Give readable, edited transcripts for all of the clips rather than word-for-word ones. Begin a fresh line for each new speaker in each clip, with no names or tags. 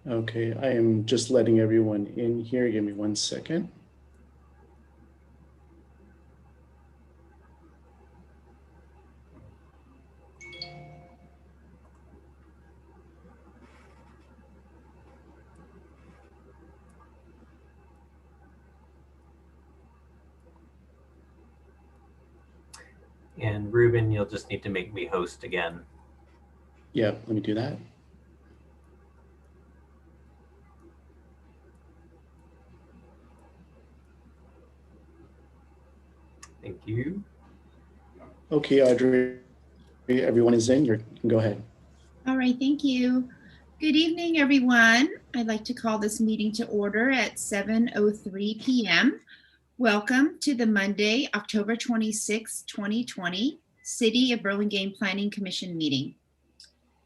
Okay, I am just letting everyone in here. Give me 1 second.
And Ruben, you'll just need to make me host again.
Yeah, let me do that.
Thank you.
Okay, Audrey, everyone is in. You can go ahead.
All right, thank you. Good evening, everyone. I'd like to call this meeting to order at 7:03 p.m. Welcome to the Monday, October 26, 2020, City of Burlingame Planning Commission meeting.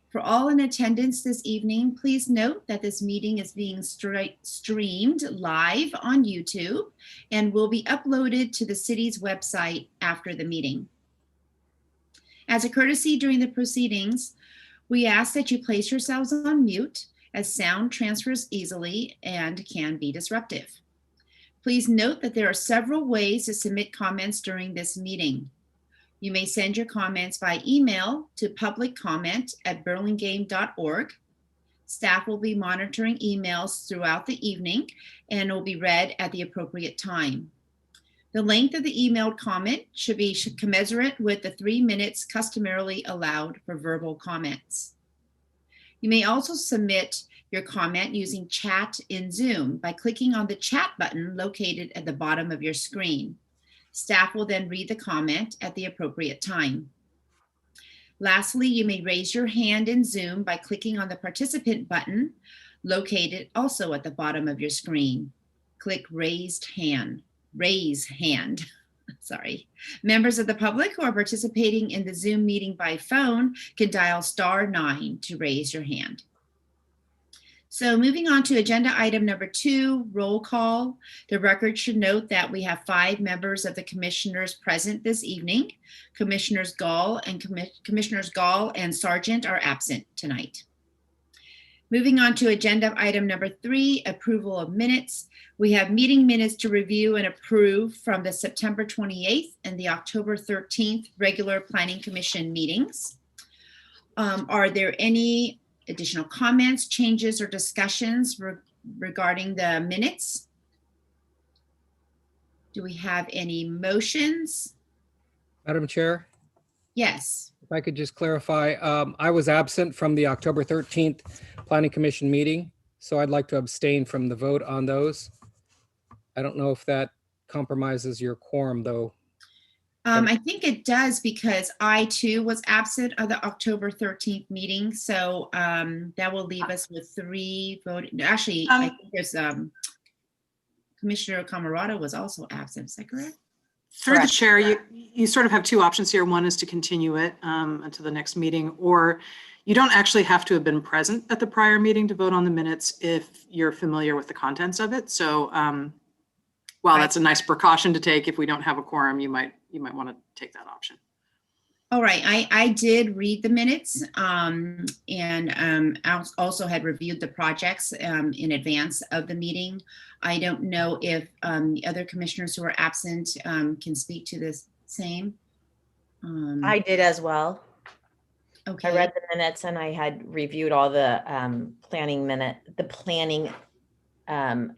For all in attendance this evening, please note that this meeting is being streamed live on YouTube and will be uploaded to the city's website after the meeting. As a courtesy during the proceedings, we ask that you place yourselves on mute as sound transfers easily and can be disruptive. Please note that there are several ways to submit comments during this meeting. You may send your comments by email to publiccomment@burlingame.org. Staff will be monitoring emails throughout the evening and will be read at the appropriate time. The length of the emailed comment should be commensurate with the 3 minutes customarily allowed for verbal comments. You may also submit your comment using chat in Zoom by clicking on the chat button located at the bottom of your screen. Staff will then read the comment at the appropriate time. Lastly, you may raise your hand in Zoom by clicking on the participant button located also at the bottom of your screen. Click raise hand. Sorry. Members of the public who are participating in the Zoom meeting by phone can dial *9 to raise your hand. So moving on to agenda item number 2, roll call. The record should note that we have 5 members of the commissioners present this evening. Commissioners Gall and Sargent are absent tonight. Moving on to agenda item number 3, approval of minutes. We have meeting minutes to review and approve from the September 28th and the October 13th regular Planning Commission meetings. Are there any additional comments, changes, or discussions regarding the minutes? Do we have any motions?
Madam Chair,
Yes.
if I could just clarify, I was absent from the October 13th Planning Commission meeting, so I'd like to abstain from the vote on those. I don't know if that compromises your quorum, though.
I think it does because I too was absent of the October 13th meeting. So that will leave us with 3 voting. Actually, I think there's Commissioner Camarado was also absent. Is that correct?
Through the chair, you sort of have 2 options here. One is to continue it until the next meeting, or you don't actually have to have been present at the prior meeting to vote on the minutes if you're familiar with the contents of it. So while that's a nice precaution to take, if we don't have a quorum, you might want to take that option.
All right, I did read the minutes and I also had reviewed the projects in advance of the meeting. I don't know if the other commissioners who are absent can speak to this same.
I did as well.
Okay.
I read the minutes and I had reviewed all the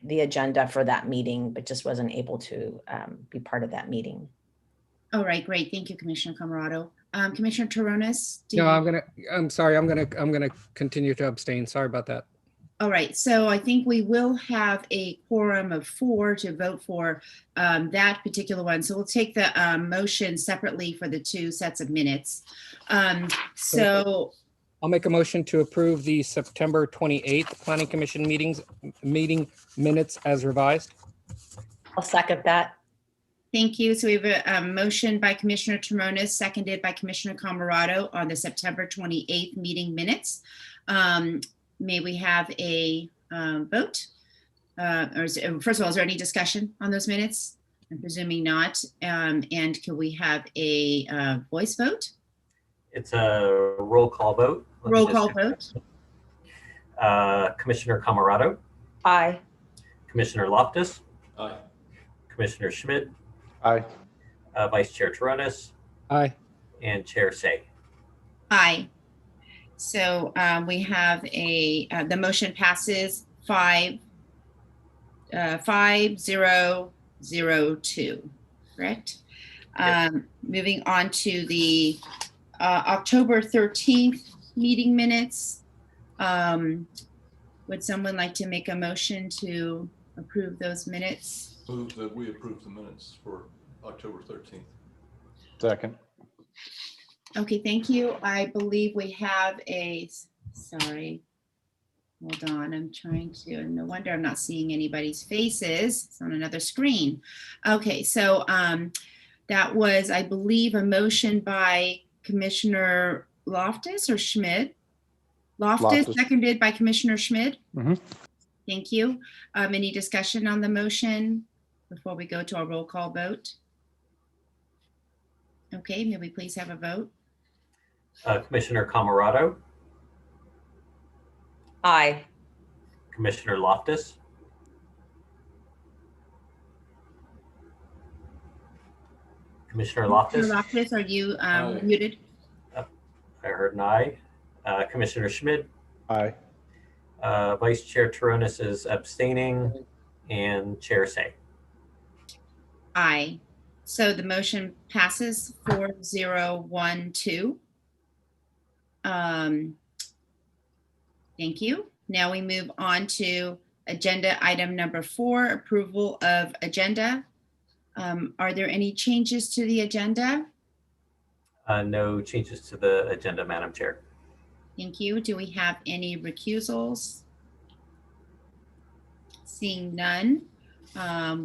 the agenda for that meeting, but just wasn't able to be part of that meeting.
All right, great. Thank you, Commissioner Camarado. Commissioner Toronis?
No, I'm sorry. I'm gonna continue to abstain. Sorry about that.
All right, so I think we will have a quorum of 4 to vote for that particular one. So we'll take the motion separately for the 2 sets of minutes. So
I'll make a motion to approve the September 28th Planning Commission meeting minutes as revised.
I'll second that.
Thank you. So we have a motion by Commissioner Toronis, seconded by Commissioner Camarado on the September 28th meeting minutes. May we have a vote? First of all, is there any discussion on those minutes? I'm presuming not. And can we have a voice vote?
It's a roll call vote.
Roll call vote.
Commissioner Camarado,
Aye.
Commissioner Loftus,
Aye.
Commissioner Schmidt,
Aye.
Vice Chair Taronis,
Aye.
and Chair Say.
Aye. So we have the motion passes 5002, correct?
Yes.
Moving on to the October 13th meeting minutes. Would someone like to make a motion to approve those minutes?
Move that we approve the minutes for October 13th.
Second.
Okay, thank you. I believe we have sorry. Hold on, I'm trying to, no wonder I'm not seeing anybody's faces. It's on another screen. Okay, so that was, I believe, a motion by Commissioner Loftus or Schmidt? Loftus, seconded by Commissioner Schmidt.
Mhm.
Thank you. Any discussion on the motion before we go to our roll call vote? Okay, may we please have a vote?
Commissioner Camarado,
Aye.
Commissioner Loftus, Commissioner Loftus,
Loftus, are you
Aye.
muted?
I heard an aye. Commissioner Schmidt,
Aye.
Vice Chair Taronis is abstaining, and Chair Say.
Aye. So the motion passes 4012. Thank you. Now we move on to agenda item number 4, approval of agenda. Are there any changes to the agenda?
No changes to the agenda, Madam Chair.
Thank you. Do we have any recusals? Seeing none,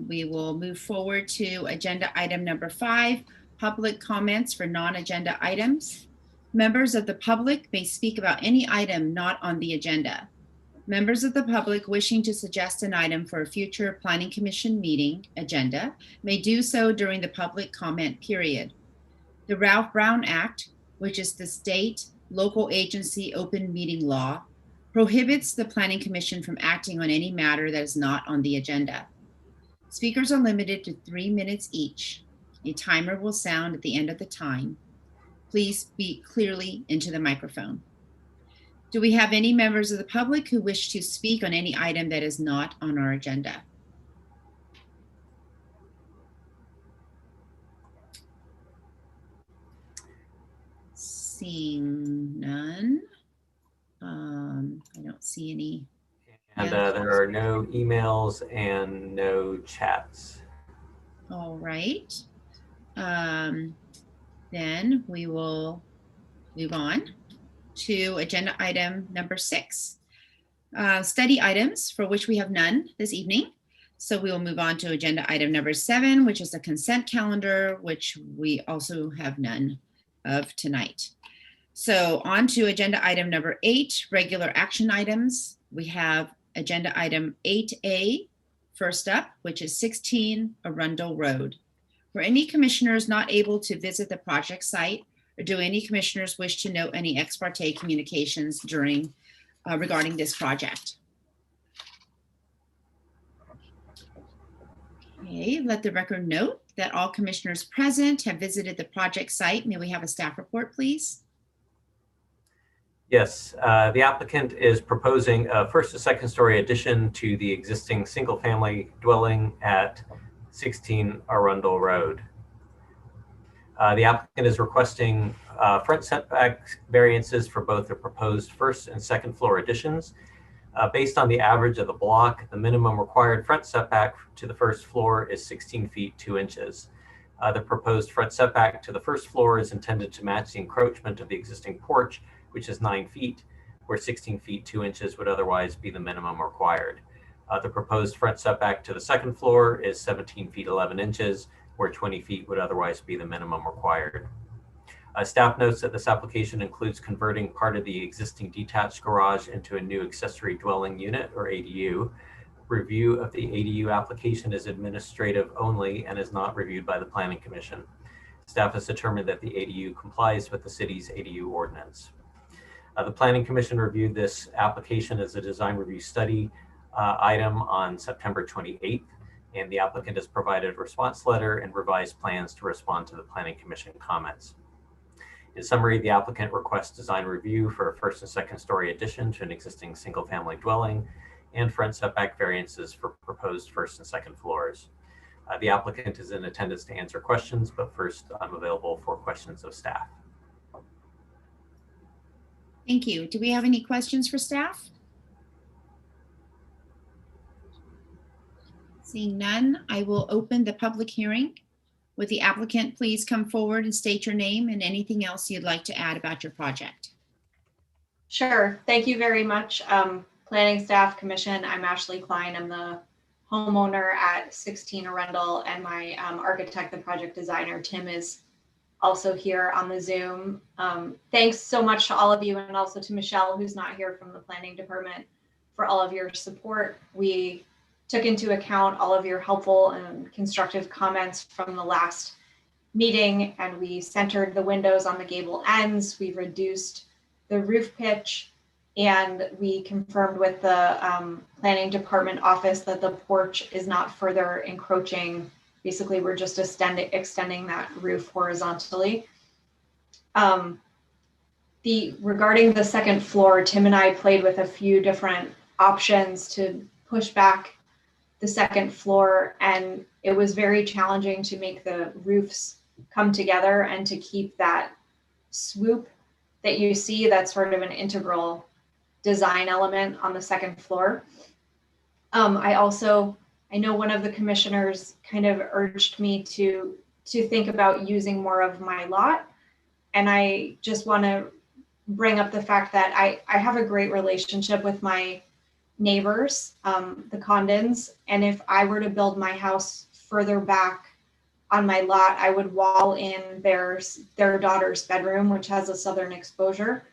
we will move forward to agenda item number 5, public comments for non-agenda items. Members of the public may speak about any item not on the agenda. Members of the public wishing to suggest an item for a future Planning Commission meeting agenda may do so during the public comment period. The Ralph Brown Act, which is the state local agency open meeting law, prohibits the Planning Commission from acting on any matter that is not on the agenda. Speakers are limited to 3 minutes each. A timer will sound at the end of the time. Please speak clearly into the microphone. Do we have any members of the public who wish to speak on any item that is not on our agenda? Seeing none. I don't see any.
And
Yeah.
there are no emails and no chats.
All right. Then we will move on to agenda item number 6. Study items for which we have none this evening. So we will move on to agenda item number 7, which is the consent calendar, which we also have none of tonight. So on to agenda item number 8, regular action items. We have agenda item 8A, first up, which is 16 Arundel Road. Were any commissioners not able to visit the project site, or do any commissioners wish to note any ex parte communications during regarding this project? Okay, let the record note that all commissioners present have visited the project site. May we have a staff report, please?
Yes, the applicant is proposing a first and second story addition to the existing single family dwelling at 16 Arundel Road. The applicant is requesting front setback variances for both the proposed first and second floor additions. Based on the average of the block, the minimum required front setback to the first floor is 16 feet 2 inches. The proposed front setback to the first floor is intended to match the encroachment of the existing porch, which is 9 feet, where 16 feet 2 inches would otherwise be the minimum required. The proposed front setback to the second floor is 17 feet 11 inches, where 20 feet would otherwise be the minimum required. Staff notes that this application includes converting part of the existing detached garage into a new accessory dwelling unit, or ADU. Review of the ADU application is administrative only and is not reviewed by the Planning Commission. Staff has determined that the ADU complies with the city's ADU ordinance. The Planning Commission reviewed this application as a design review study item on September 28th, and the applicant has provided a response letter and revised plans to respond to the Planning Commission comments. In summary, the applicant requests design review for a first and second story addition to an existing single family dwelling and front setback variances for proposed first and second floors. The applicant is in attendance to answer questions, but first I'm available for questions of staff.
Thank you. Do we have any questions for staff? Seeing none, I will open the public hearing. Would the applicant please come forward and state your name and anything else you'd like to add about your project?
Sure. Thank you very much. Planning staff, commission, I'm Ashley Klein. I'm the homeowner at 16 Arundel, and my architect, the project designer, Tim, is also here on the Zoom. Thanks so much to all of you, and also to Michelle, who's not here from the planning department, for all of your support. We took into account all of your helpful and constructive comments from the last meeting, and we centered the windows on the gable ends. We reduced the roof pitch, and we confirmed with the planning department office that the porch is not further encroaching. Basically, we're just extending that roof horizontally. Regarding the second floor, Tim and I played with a few different options to push back the second floor, and it was very challenging to make the roofs come together and to keep that swoop that you see. That's sort of an integral design element on the second floor. I know one of the commissioners kind of urged me to think about using more of my lot. And I just want to bring up the fact that I have a great relationship with my neighbors, the Condons. And if I were to build my house further back on my lot, I would wall in their daughter's bedroom, which has a southern exposure.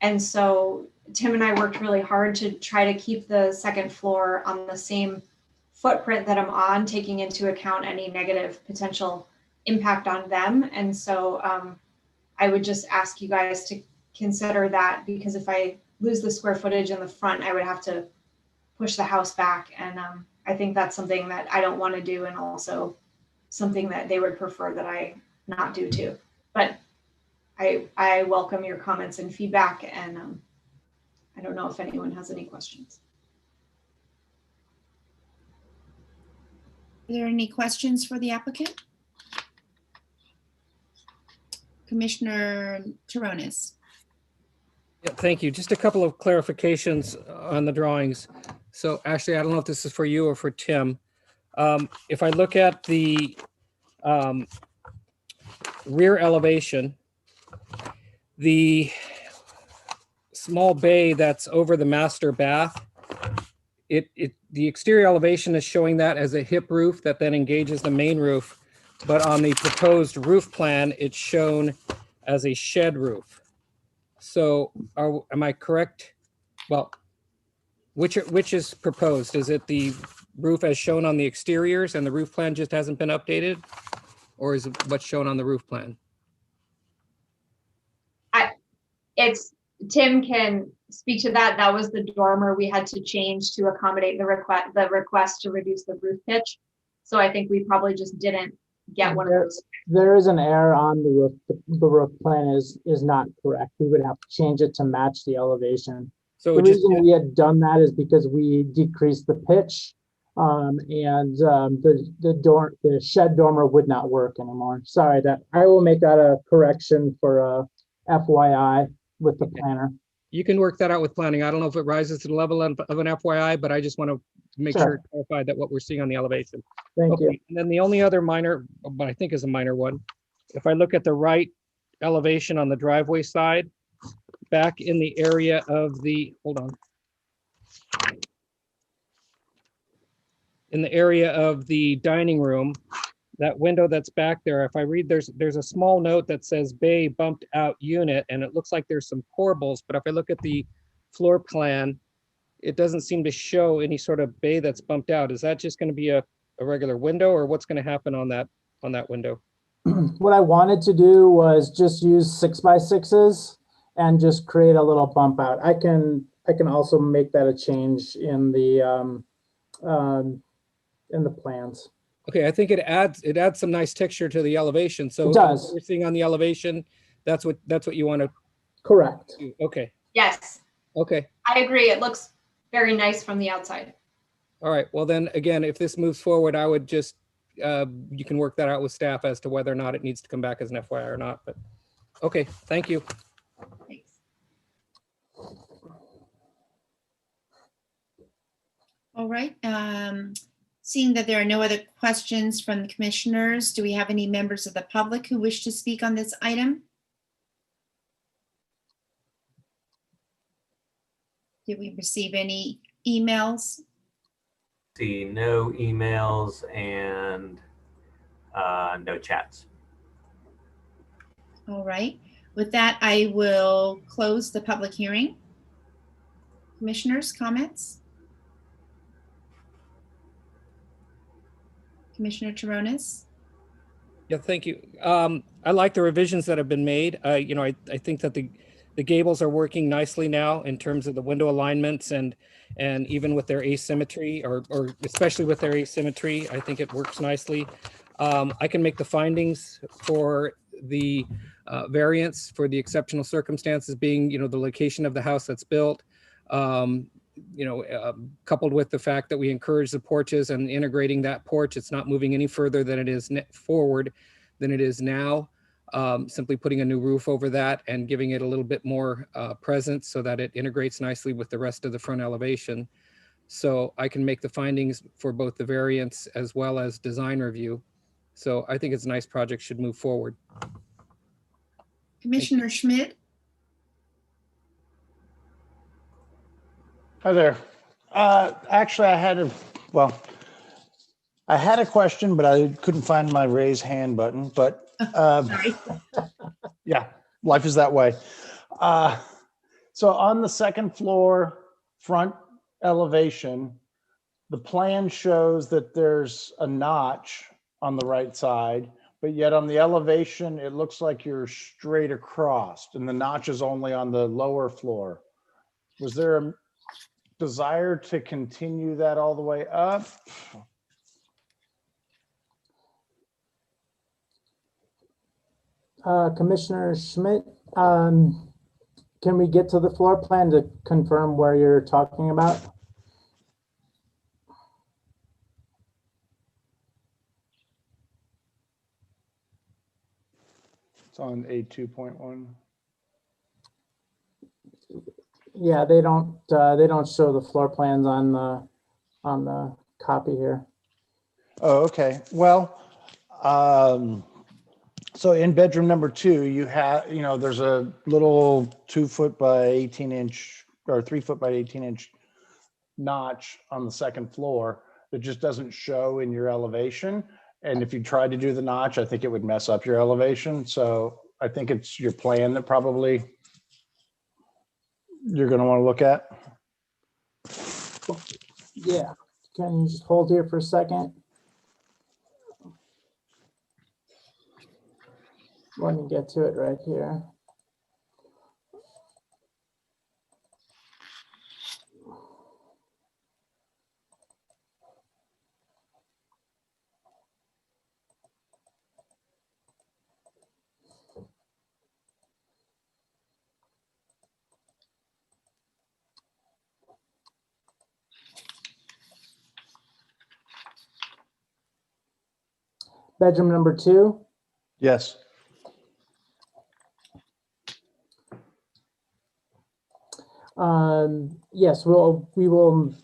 And so Tim and I worked really hard to try to keep the second floor on the same footprint that I'm on, taking into account any negative potential impact on them. And so I would just ask you guys to consider that, because if I lose the square footage in the front, I would have to push the house back. And I think that's something that I don't want to do, and also something that they would prefer that I not do too. But I welcome your comments and feedback, and I don't know if anyone has any questions.
Are there any questions for the applicant? Commissioner Taronis.
Yeah, thank you. Just a couple of clarifications on the drawings. So Ashley, I don't know if this is for you or for Tim. If I look at the rear elevation, the small bay that's over the master bath, the exterior elevation is showing that as a hip roof that then engages the main roof. But on the proposed roof plan, it's shown as a shed roof. So am I correct? Well, which is proposed? Is it the roof as shown on the exteriors and the roof plan just hasn't been updated? Or is it what's shown on the roof plan?
Tim can speak to that. That was the dormer we had to change to accommodate the request to reduce the roof pitch. So I think we probably just didn't get one of those.
There is an error on the roof. The roof plan is not correct. We would have to change it to match the elevation.
So
the reason we had done that is because we decreased the pitch, and the shed dormer would not work anymore. Sorry, that I will make that a correction for FYI with the planner.
You can work that out with planning. I don't know if it rises to the level of an FYI, but I just want to make sure it's clarified that what we're seeing on the elevation.
Thank you.
And then the only other minor, but I think is a minor one, if I look at the right elevation on the driveway side, back in the area of the, hold on. In the area of the dining room, that window that's back there, if I read, there's a small note that says bay bumped out unit, and it looks like there's some corbels, but if I look at the floor plan, it doesn't seem to show any sort of bay that's bumped out. Is that just going to be a regular window, or what's going to happen on that window?
What I wanted to do was just use 6x6s and just create a little bump out. I can also make that a change in the plans.
Okay, I think it adds some nice texture to the elevation. So
It does.
what we're seeing on the elevation, that's what you want to
Correct.
do. Okay.
Yes,
Okay.
I agree. It looks very nice from the outside.
All right. Well, then again, if this moves forward, I would just, you can work that out with staff as to whether or not it needs to come back as an FYI or not. But okay, thank you.
Thanks. All right. Seeing that there are no other questions from the commissioners, do we have any members of the public who wish to speak on this item? Did we receive any emails?
See no emails and no chats.
All right. With that, I will close the public hearing. Commissioners, comments? Commissioner Taronis?
Yeah, thank you. I like the revisions that have been made. You know, I think that the gables are working nicely now in terms of the window alignments and even with their asymmetry or especially with their asymmetry, I think it works nicely. I can make the findings for the variance for the exceptional circumstances being, you know, the location of the house that's built, you know, coupled with the fact that we encourage the porches and integrating that porch. It's not moving any further than it is forward than it is now. Simply putting a new roof over that and giving it a little bit more presence so that it integrates nicely with the rest of the front elevation. So I can make the findings for both the variance as well as design review. So I think it's a nice project, should move forward.
Commissioner Schmidt?
Hi there. Actually, I had a question, but I couldn't find my raise hand button. But
Sorry.
yeah, life is that way. So on the second floor front elevation, the plan shows that there's a notch on the right side, but yet on the elevation, it looks like you're straight across, and the notch is only on the lower floor. Was there a desire to continue that all the way up?
Commissioner Schmidt, can we get to the floor plan to confirm where you're talking about?
It's on A2.1.
Yeah, they don't show the floor plans on the copy here.
Oh, okay. Well, so in bedroom number 2, you have, you know, there's a little 2 foot by 18 inch or 3 foot by 18 inch notch on the second floor that just doesn't show in your elevation. And if you tried to do the notch, I think it would mess up your elevation. So I think it's your plan that probably you're going to want to look at.
Yeah, can you just hold here for a second? Let me get to it right here. Bedroom number 2.
Yes.
Yes, we will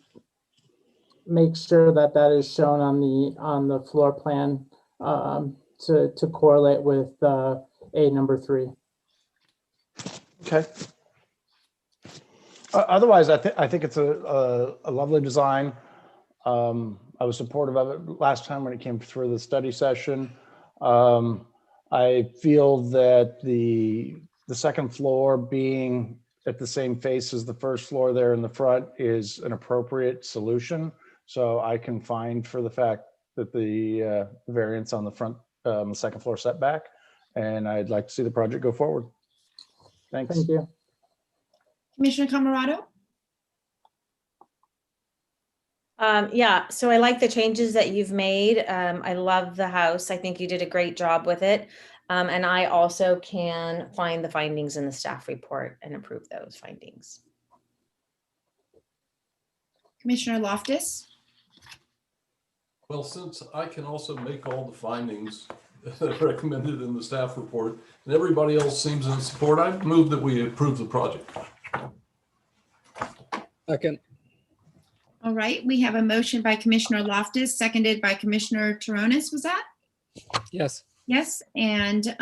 make sure that that is shown on the floor plan to correlate with A number 3.
Okay. Otherwise, I think it's a lovely design. I was supportive of it last time when it came through the study session. I feel that the second floor being at the same face as the first floor there in the front is an appropriate solution. So I can find for the fact that the variance on the front, the second floor setback, and I'd like to see the project go forward. Thanks.
Thank you.
Commissioner Camerado?
Yeah, so I like the changes that you've made. I love the house. I think you did a great job with it. And I also can find the findings in the staff report and approve those findings.
Commissioner Loftus?
Well, since I can also make all the findings recommended in the staff report, and everybody else seems in support, I move that we approve the project.
Second.
All right, we have a motion by Commissioner Loftus, seconded by Commissioner Taronis, was that?
Yes.
Yes, and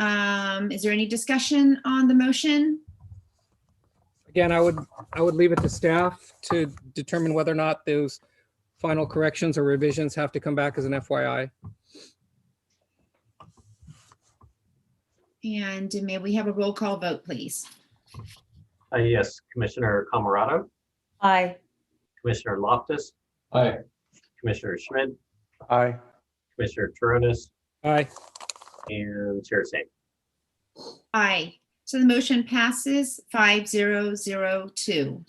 is there any discussion on the motion?
Again, I would leave it to staff to determine whether or not those final corrections or revisions have to come back as an FYI.
And may we have a roll call vote, please?
Yes, Commissioner Camerado,
Aye.
Commissioner Loftus,
Aye.
Commissioner Schmidt,
Aye.
Commissioner Taronis,
Aye.
and Chair Singh.
Aye. So the motion passes 5002.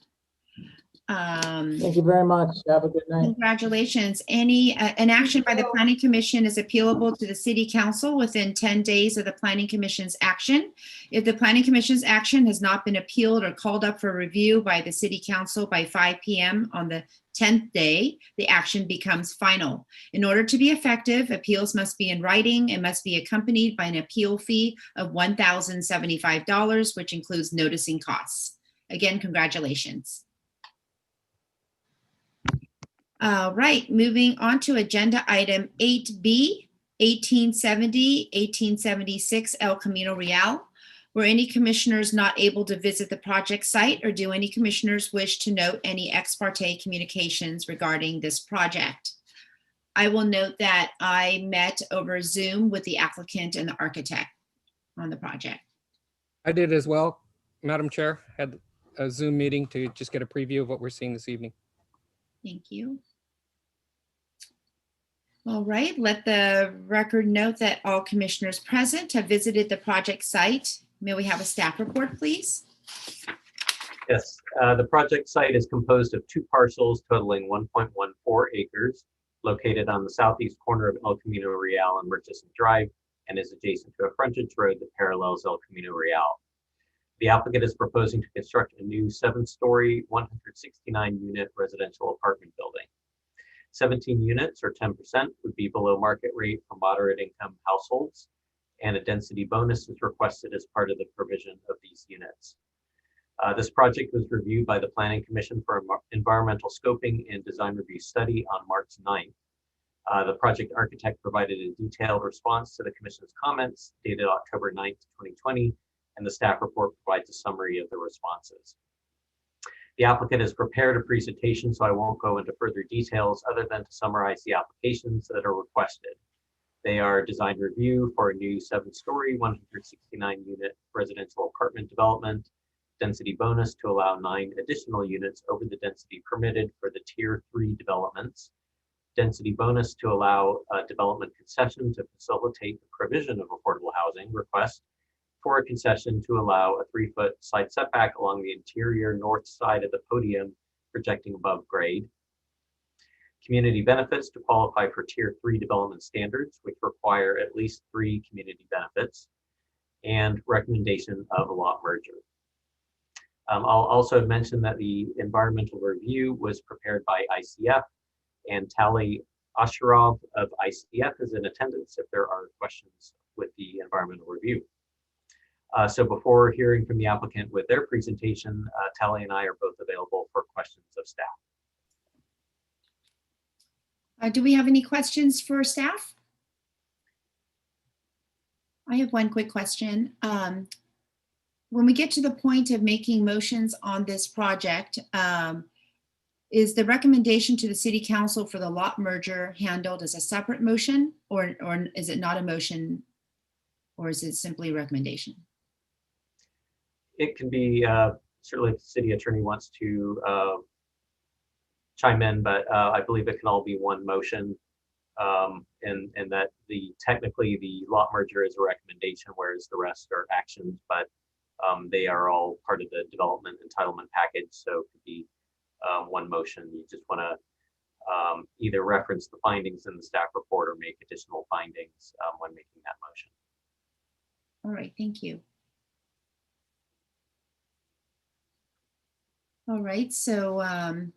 Thank you very much. Have a good night.
Congratulations. An action by the Planning Commission is appealable to the City Council within 10 days of the Planning Commission's action. If the Planning Commission's action has not been appealed or called up for review by the City Council by 5 p.m. on the 10th day, the action becomes final. In order to be effective, appeals must be in writing and must be accompanied by an appeal fee of $1,075, which includes noticing costs. Again, congratulations. All right, moving on to agenda item 8B, 1870-1876 El Camino Real. Were any commissioners not able to visit the project site, or do any commissioners wish to note any ex parte communications regarding this project? I will note that I met over Zoom with the applicant and the architect on the project.
I did as well, Madam Chair. Had a Zoom meeting to just get a preview of what we're seeing this evening.
Thank you. All right, let the record note that all commissioners present have visited the project site. May we have a staff report, please?
Yes, the project site is composed of 2 parcels totaling 1.14 acres, located on the southeast corner of El Camino Real and Murchison Drive, and is adjacent to a frontage road that parallels El Camino Real. The applicant is proposing to construct a new 7-story, 169-unit residential apartment building. 17 units, or 10%, would be below market rate for moderate income households, and a density bonus is requested as part of the provision of these units. This project was reviewed by the Planning Commission for environmental scoping and design review study on March 9th. The project architect provided a detailed response to the Commission's comments dated October 9th, 2020, and the staff report provides a summary of the responses. The applicant has prepared a presentation, so I won't go into further details other than to summarize the applications that are requested. They are design review for a new 7-story, 169-unit residential apartment development, density bonus to allow 9 additional units over the density permitted for the Tier 3 developments, density bonus to allow a development concession to facilitate the provision of affordable housing request for a concession to allow a 3-foot side setback along the interior north side of the podium projecting above grade. Community benefits to qualify for Tier 3 development standards, which require at least 3 community benefits, and recommendation of a lot merger. I'll also mention that the environmental review was prepared by ICF, and Tali Asharov of ICF is in attendance if there are questions with the environmental review. So before hearing from the applicant with their presentation, Tali and I are both available for questions of staff.
Do we have any questions for staff? I have one quick question. When we get to the point of making motions on this project, is the recommendation to the City Council for the lot merger handled as a separate motion, or is it not a motion, or is it simply a recommendation?
It can be, certainly if the city attorney wants to chime in, but I believe it can all be one motion, and that technically the lot merger is a recommendation, whereas the rest are actions, but They are all part of the development entitlement package, so it could be one motion. You just want to either reference the findings in the staff report or make additional findings when making that motion.
All right, thank you. All right, so I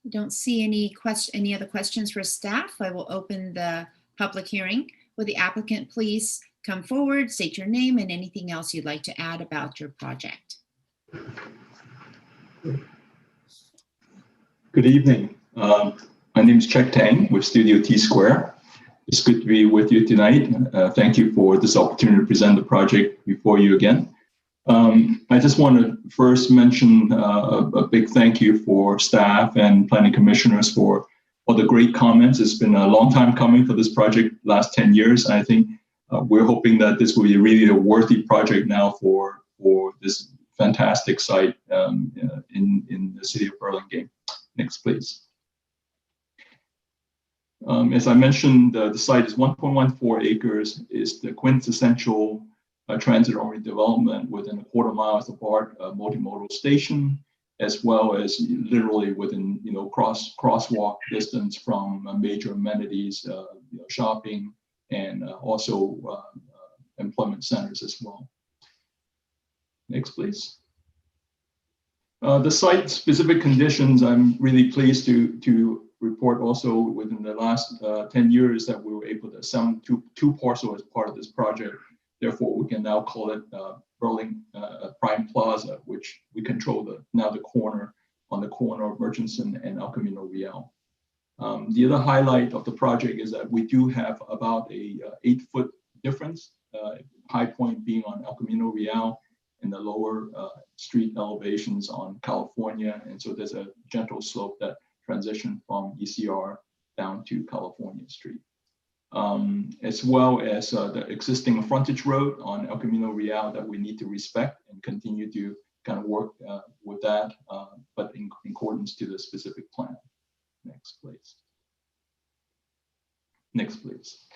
don't see any other questions for staff. I will open the public hearing. Will the applicant please come forward, state your name and anything else you'd like to add about your project?
Good evening. My name is Chuck Tang with Studio T Square. It's good to be with you tonight. Thank you for this opportunity to present the project before you again. I just want to first mention a big thank you for staff and planning commissioners for all the great comments. It's been a long time coming for this project, last 10 years. I think we're hoping that this will be really a worthy project now for this fantastic site in the city of Burlingame. Next, please. As I mentioned, the site is 1.14 acres, is the quintessential transit-oriented development within a quarter mile of the BART multimodal station, as well as literally within crosswalk distance from major amenities, shopping, and also employment centers as well. Next, please. The site-specific conditions, I'm really pleased to report also within the last 10 years that we were able to assemble two parcels as part of this project. Therefore, we can now call it Burlingame Prime Plaza, which we control the corner on the corner of Murchison and El Camino Real. The other highlight of the project is that we do have about a 8-foot difference, high point being on El Camino Real and the lower street elevations on California. And so there's a gentle slope that transitions from ECR down to California Street. As well as the existing frontage road on El Camino Real that we need to respect and continue to kind of work with that, but in accordance to the specific plan. Next, please. Next, please.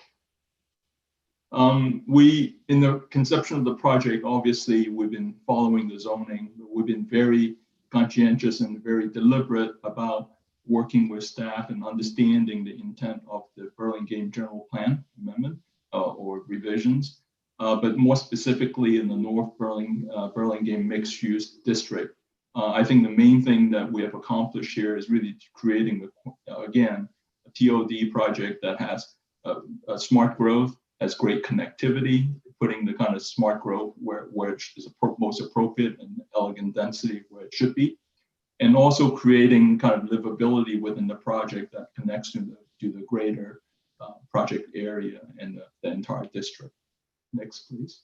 In the conception of the project, obviously, we've been following the zoning. We've been very conscientious and very deliberate about working with staff and understanding the intent of the Burlingame General Plan Amendment or revisions, but more specifically in the North Burlingame Mixed Use District. I think the main thing that we have accomplished here is really creating, again, a TOD project that has a smart growth, has great connectivity, putting the kind of smart growth where it is most appropriate and elegant density where it should be. And also creating kind of livability within the project that connects to the greater project area and the entire district. Next, please.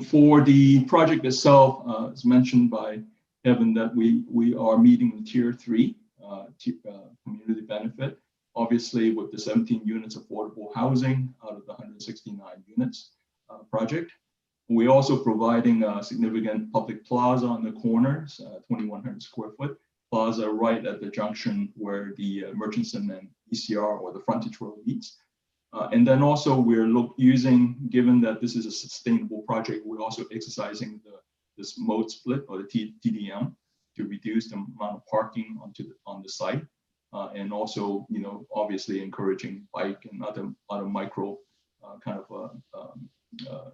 For the project itself, as mentioned by Evan, that we are meeting the Tier 3 community benefit, obviously with the 17 units affordable housing out of the 169 units project. We're also providing a significant public plaza on the corners, 2,100 square foot plaza right at the junction where the Murchison and ECR or the frontage road meets. And then also we're using, given that this is a sustainable project, we're also exercising this mode split or the TDM to reduce the amount of parking on the site. And also, obviously encouraging bike and other micro kind of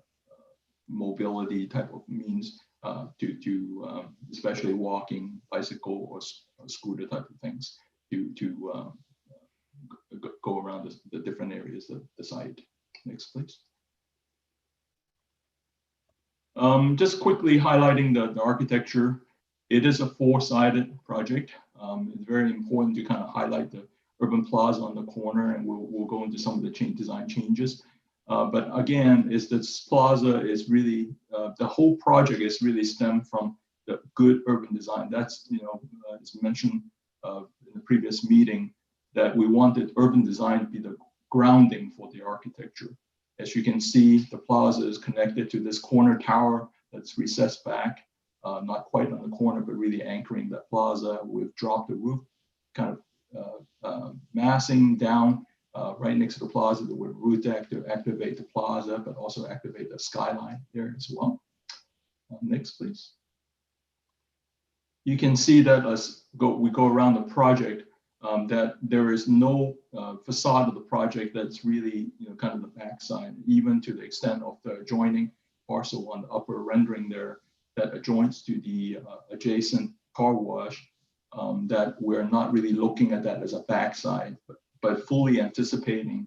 mobility type of means to especially walking, bicycle, or scooter type of things to go around the different areas of the site. Next, please. Just quickly highlighting the architecture. It is a 4-sided project. It's very important to kind of highlight the urban plaza on the corner, and we'll go into some of the design changes. But again, this plaza is really, the whole project is really stemmed from the good urban design. That's, as mentioned in the previous meeting, that we wanted urban design to be the grounding for the architecture. As you can see, the plaza is connected to this corner tower that's recessed back, not quite on the corner, but really anchoring that plaza. We've dropped the roof, kind of massing down right next to the plaza, the roof deck to activate the plaza, but also activate the skyline there as well. Next, please. You can see that as we go around the project, that there is no facade of the project that's really, kind of the backside, even to the extent of the adjoining parcel on the upper rendering there that adjoins to the adjacent car wash, that we're not really looking at that as a backside, but fully anticipating,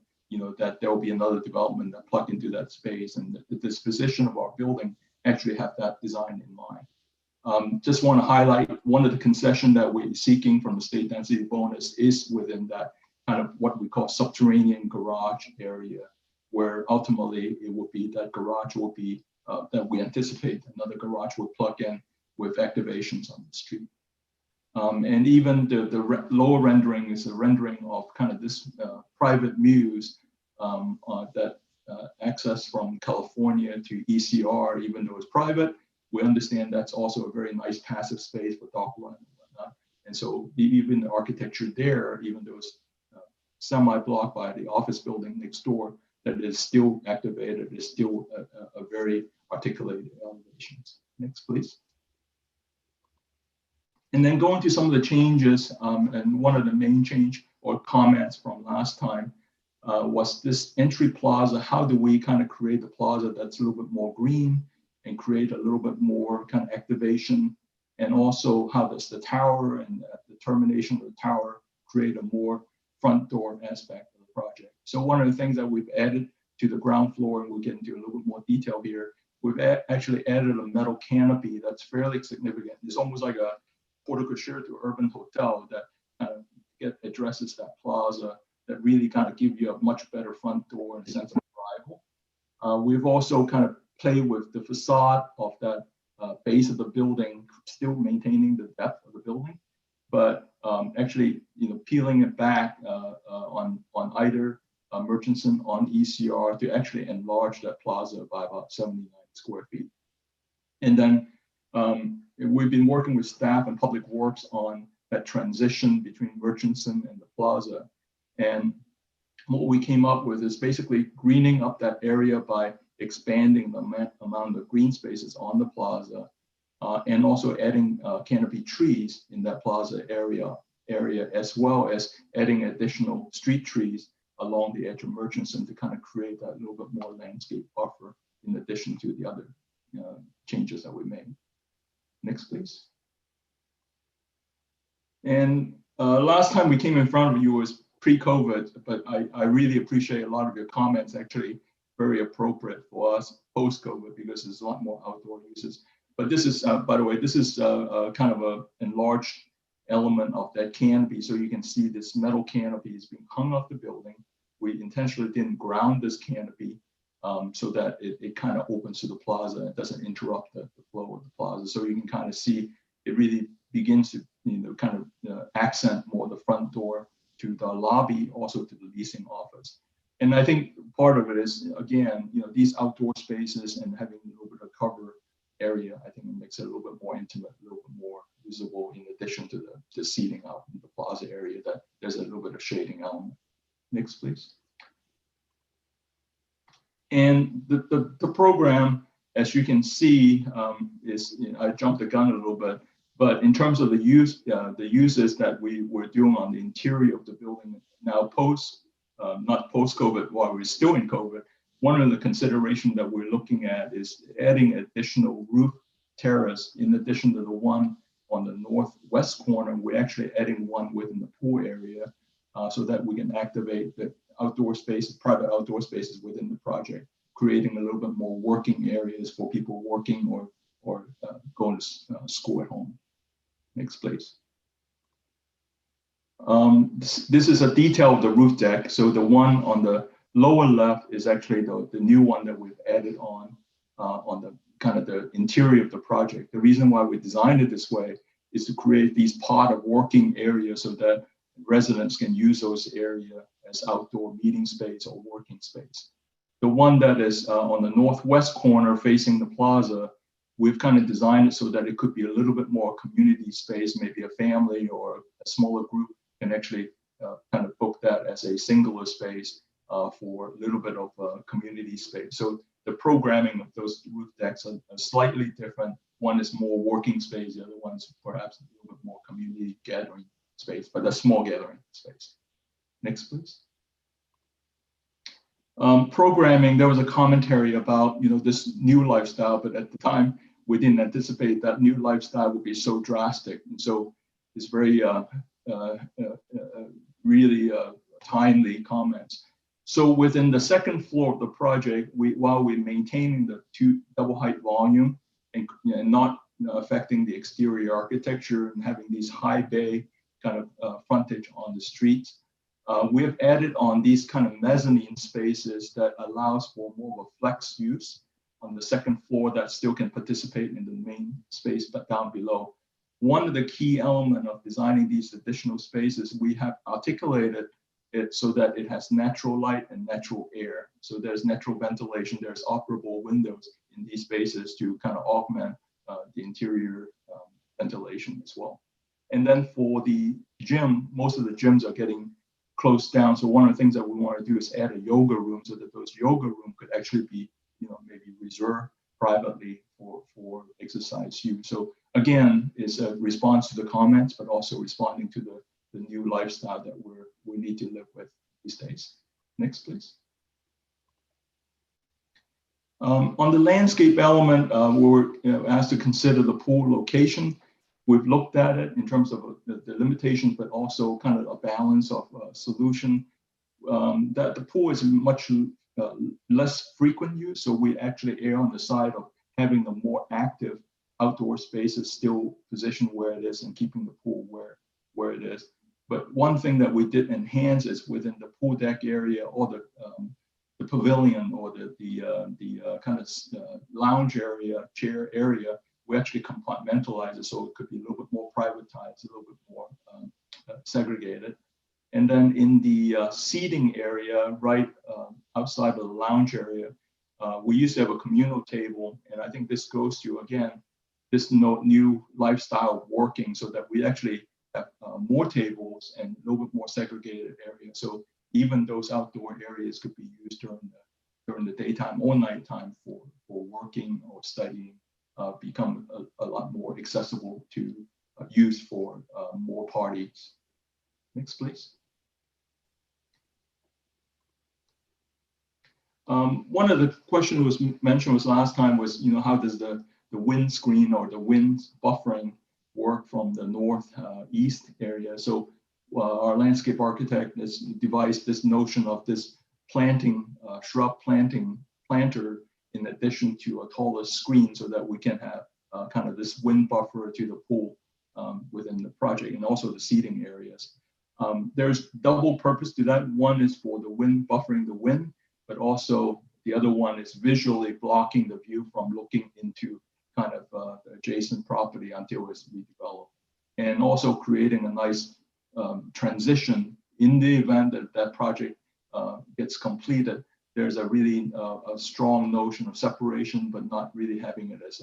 that there will be another development that plug into that space, and the disposition of our building actually have that design in mind. Just want to highlight one of the concession that we're seeking from the state density bonus is within that kind of what we call subterranean garage area, where ultimately it will be that garage will be that we anticipate another garage will plug in with activations on the street. And even the lower rendering is a rendering of kind of this private muse that access from California to ECR, even though it's private. We understand that's also a very nice passive space for dog run and whatnot. And so even the architecture there, even though it's semi-blocked by the office building next door, that is still activated, is still a very articulated elevations. Next, please. And then going to some of the changes, and one of the main change or comments from last time was this entry plaza. How do we kind of create the plaza that's a little bit more green and create a little bit more kind of activation? And also how does the tower and the termination of the tower create a more front door aspect of the project? So one of the things that we've added to the ground floor, and we'll get into a little bit more detail here, we've actually added a metal canopy that's fairly significant. It's almost like a portico to urban hotel that kind of addresses that plaza, that really kind of give you a much better front door and sense of arrival. We've also kind of played with the facade of that base of the building, still maintaining the depth of the building, but actually, peeling it back on either Murchison on ECR to actually enlarge that plaza by about 79 square feet. And then we've been working with staff and public works on that transition between Murchison and the plaza. And what we came up with is basically greening up that area by expanding the amount of green spaces on the plaza, and also adding canopy trees in that plaza area, as well as adding additional street trees along the edge of Murchison to kind of create that little bit more landscape buffer in addition to the other changes that we made. Next, please. And last time we came in front of you was pre-COVID, but I really appreciate a lot of your comments, actually very appropriate for us post-COVID, because there's a lot more outdoor uses. But this is, by the way, this is kind of an enlarged element of that canopy. So you can see this metal canopy is being hung off the building. We intentionally didn't ground this canopy so that it kind of opens to the plaza. It doesn't interrupt the flow of the plaza. So you can kind of see it really begins to kind of accent more the front door to the lobby, also to the leasing office. And I think part of it is, again, these outdoor spaces and having a little bit of cover area, I think it makes it a little bit more intimate, a little bit more visible, in addition to the seating out in the plaza area, that there's a little bit of shading element. Next, please. And the program, as you can see, is, I jumped the gun a little bit, but in terms of the uses that we were doing on the interior of the building now not post-COVID, while we're still in COVID, one of the considerations that we're looking at is adding additional roof terrace in addition to the one on the northwest corner. We're actually adding one within the pool area so that we can activate the outdoor spaces, private outdoor spaces within the project, creating a little bit more working areas for people working or going to school at home. Next, please. This is a detail of the roof deck. So the one on the lower left is actually the new one that we've added on the kind of the interior of the project. The reason why we designed it this way is to create these part of working areas so that residents can use those areas as outdoor meeting space or working space. The one that is on the northwest corner facing the plaza, we've kind of designed it so that it could be a little bit more community space, maybe a family or a smaller group can actually kind of book that as a singular space for a little bit of community space. So the programming of those roof decks are slightly different. One is more working space, the other one's perhaps a little bit more community gathering space, but a small gathering space. Next, please. Programming, there was a commentary about this new lifestyle, but at the time we didn't anticipate that new lifestyle would be so drastic, and so it's very really timely comments. So within the second floor of the project, while we're maintaining the double height volume and not affecting the exterior architecture and having these high bay kind of frontage on the streets, we have added on these kind of mezzanine spaces that allows for more of a flex use on the second floor that still can participate in the main space, but down below. One of the key elements of designing these additional spaces, we have articulated it so that it has natural light and natural air. So there's natural ventilation, there's operable windows in these spaces to kind of augment the interior ventilation as well. And then for the gym, most of the gyms are getting closed down. So one of the things that we want to do is add a yoga room so that those yoga rooms could actually be, maybe reserved privately for exercise use. So again, it's a response to the comments, but also responding to the new lifestyle that we need to live with these days. Next, please. On the landscape element, we were asked to consider the pool location. We've looked at it in terms of the limitations, but also kind of a balance of solution. That the pool is much less frequent use, so we actually err on the side of having the more active outdoor spaces still positioned where it is and keeping the pool where it is. But one thing that we did enhance is within the pool deck area or the pavilion or the kind of lounge area, chair area, we actually compartmentalize it so it could be a little bit more privatized, a little bit more segregated. And then in the seating area, right outside of the lounge area, we used to have a communal table. And I think this goes to, again, this new lifestyle of working so that we actually have more tables and a little bit more segregated area. So even those outdoor areas could be used during the daytime or nighttime for working or studying, become a lot more accessible to use for more parties. Next, please. One of the questions was mentioned was last time was, how does the wind screen or the wind buffering work from the northeast area? So our landscape architect has devised this notion of this planting, shrub planter in addition to a taller screen so that we can have kind of this wind buffer to the pool within the project and also the seating areas. There's double purpose to that. One is for the wind, buffering the wind, but also the other one is visually blocking the view from looking into kind of the adjacent property until it's redeveloped. And also creating a nice transition in the event that that project gets completed. There's a really a strong notion of separation, but not really having it as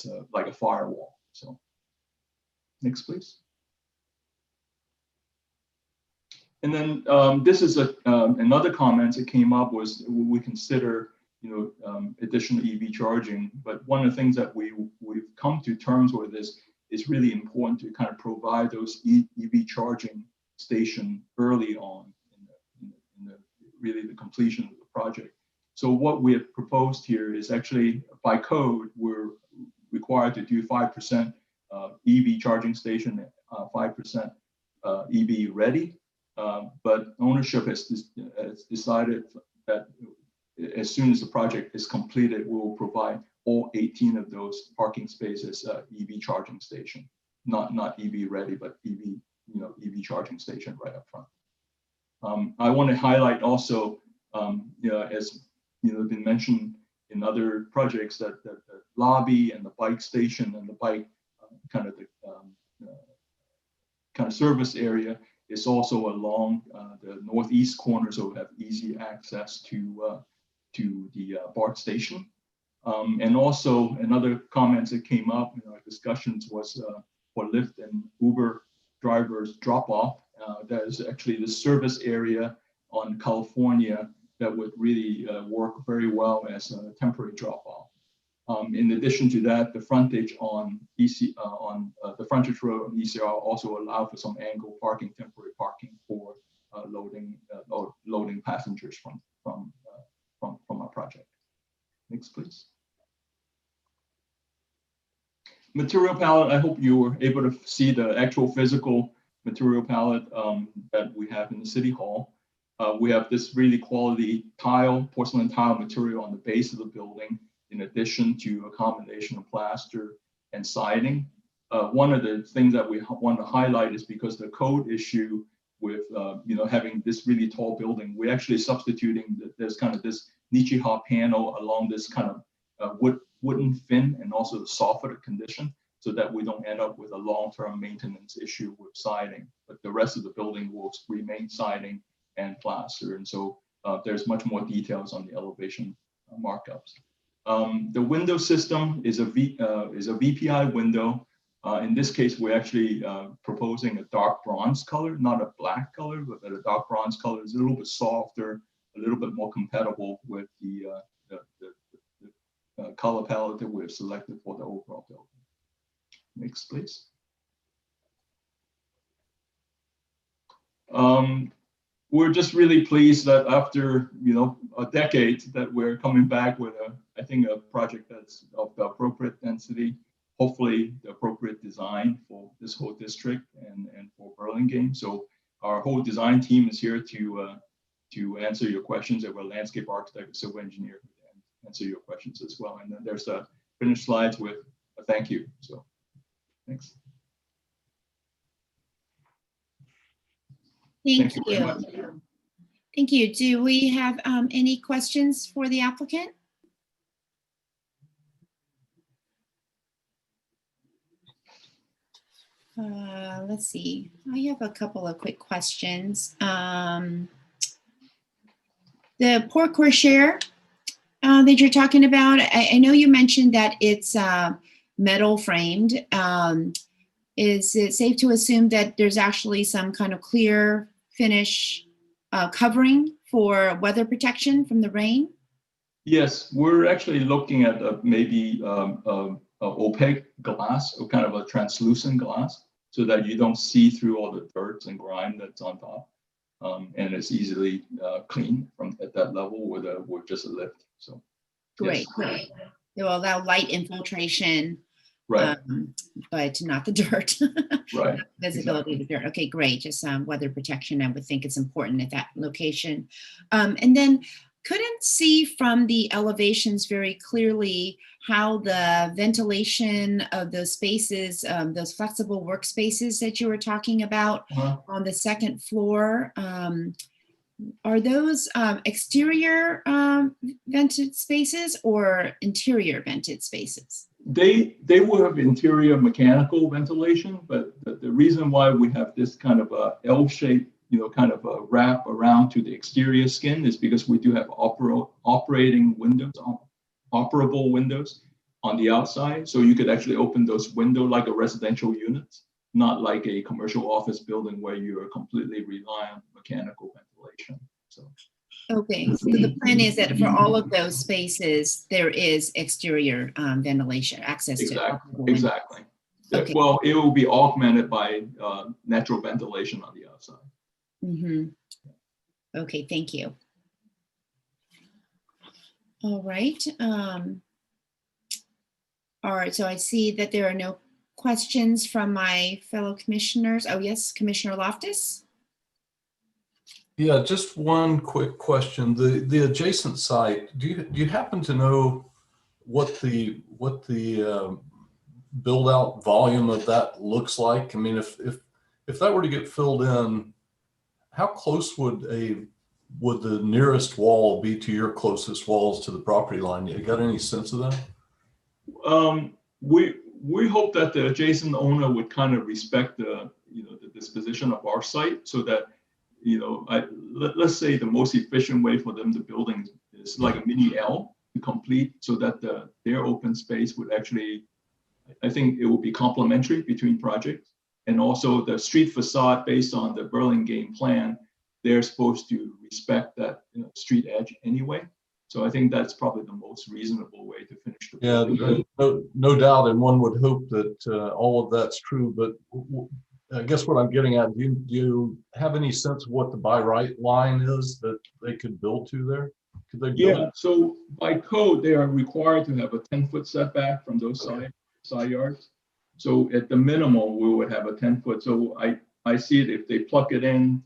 a like a firewall. So next, please. And then this is another comment that came up was we consider additional EV charging, but one of the things that we've come to terms with is it's really important to kind of provide those EV charging station early on in the really the completion of the project. So what we have proposed here is actually by code we're required to do 5% EV charging station, 5% EV ready. But ownership has decided that as soon as the project is completed, we will provide all 18 of those parking spaces EV charging station, not EV ready, but EV charging station right up front. I want to highlight also, as been mentioned in other projects, that the lobby and the bike station and the bike kind of service area is also along the northeast corner, so we have easy access to the BART station. And also another comments that came up in our discussions was for Lyft and Uber drivers drop off that is actually the service area on California that would really work very well as a temporary drop-off. In addition to that, the frontage on the frontage road on ECR also allow for some angle parking, temporary parking for loading passengers from our project. Next, please. Material palette. I hope you were able to see the actual physical material palette that we have in the City Hall. We have this really quality porcelain tile material on the base of the building, in addition to a combination of plaster and siding. One of the things that we want to highlight is because the code issue with having this really tall building, we're actually substituting this kind of this Nichiha panel along this kind of wooden fin and also the softer condition, so that we don't end up with a long-term maintenance issue with siding. But the rest of the building will remain siding and plaster, and so there's much more details on the elevation markups. The window system is a VPI window. In this case, we're actually proposing a dark bronze color, not a black color, but a dark bronze color. Is a little bit softer, a little bit more compatible with the color palette that we've selected for the overall building. Next, please. We're just really pleased that after a decade that we're coming back with I think a project that's of the appropriate density, hopefully the appropriate design for this whole district and for Burlingame. So our whole design team is here to answer your questions. There were landscape architect, civil engineer, and answer your questions as well. And then there's a finished slides with a thank you. So thanks.
Thank
you very much.
you. Thank you. Do we have any questions for the applicant? Let's see. I have a couple of quick questions. The porte cochere that you're talking about, I know you mentioned that it's metal framed. Is it safe to assume that there's actually some kind of clear finish covering for weather protection from the rain?
Yes, we're actually looking at maybe opaque glass, or kind of a translucent glass, so that you don't see through all the dirt and grime that's on top, and it's easily clean from at that level with just a lift. So
Great,
yes.
great. It will allow light infiltration,
Right.
But not the dirt.
Right.
Not visibility of the dirt. Okay, great. Just weather protection. I would think it's important at that location. And then couldn't see from the elevations very clearly how the ventilation of those spaces, those flexible workspaces that you were talking about on the second floor, are those exterior vented spaces or interior vented spaces?
They will have interior mechanical ventilation, but the reason why we have this kind of a L-shaped, kind of a wrap around to the exterior skin is because we do have operating windows, operable windows on the outside. So you could actually open those windows like a residential unit, not like a commercial office building where you are completely reliant on mechanical ventilation. So.
Okay, so the plan is that for all of those spaces, there is exterior ventilation, access to.
Exactly.
Okay.
Well, it will be augmented by natural ventilation on the outside.
Mm-hmm. Okay, thank you. All right. All right, so I see that there are no questions from my fellow commissioners. Oh, yes, Commissioner Loftus.
Yeah, just one quick question. The adjacent site, do you happen to know what the build out volume of that looks like? I mean, if that were to get filled in, how close would the nearest wall be to your closest walls to the property line? You got any sense of that?
We hope that the adjacent owner would kind of respect the disposition of our site, so that let's say the most efficient way for them to build is like a mini L to complete, so that their open space would actually, I think it would be complementary between projects. And also the street facade based on the Burlingame plan, they're supposed to respect that street edge anyway. So I think that's probably the most reasonable way to finish the building.
No doubt, and one would hope that all of that's true. But I guess what I'm getting at, do you have any sense of what the by right line is that they could build to there? Could they build?
Yeah, so by code, they are required to have a 10-foot setback from those side yards. So at the minimum, we would have a 10-foot. So I see it if they plug it in,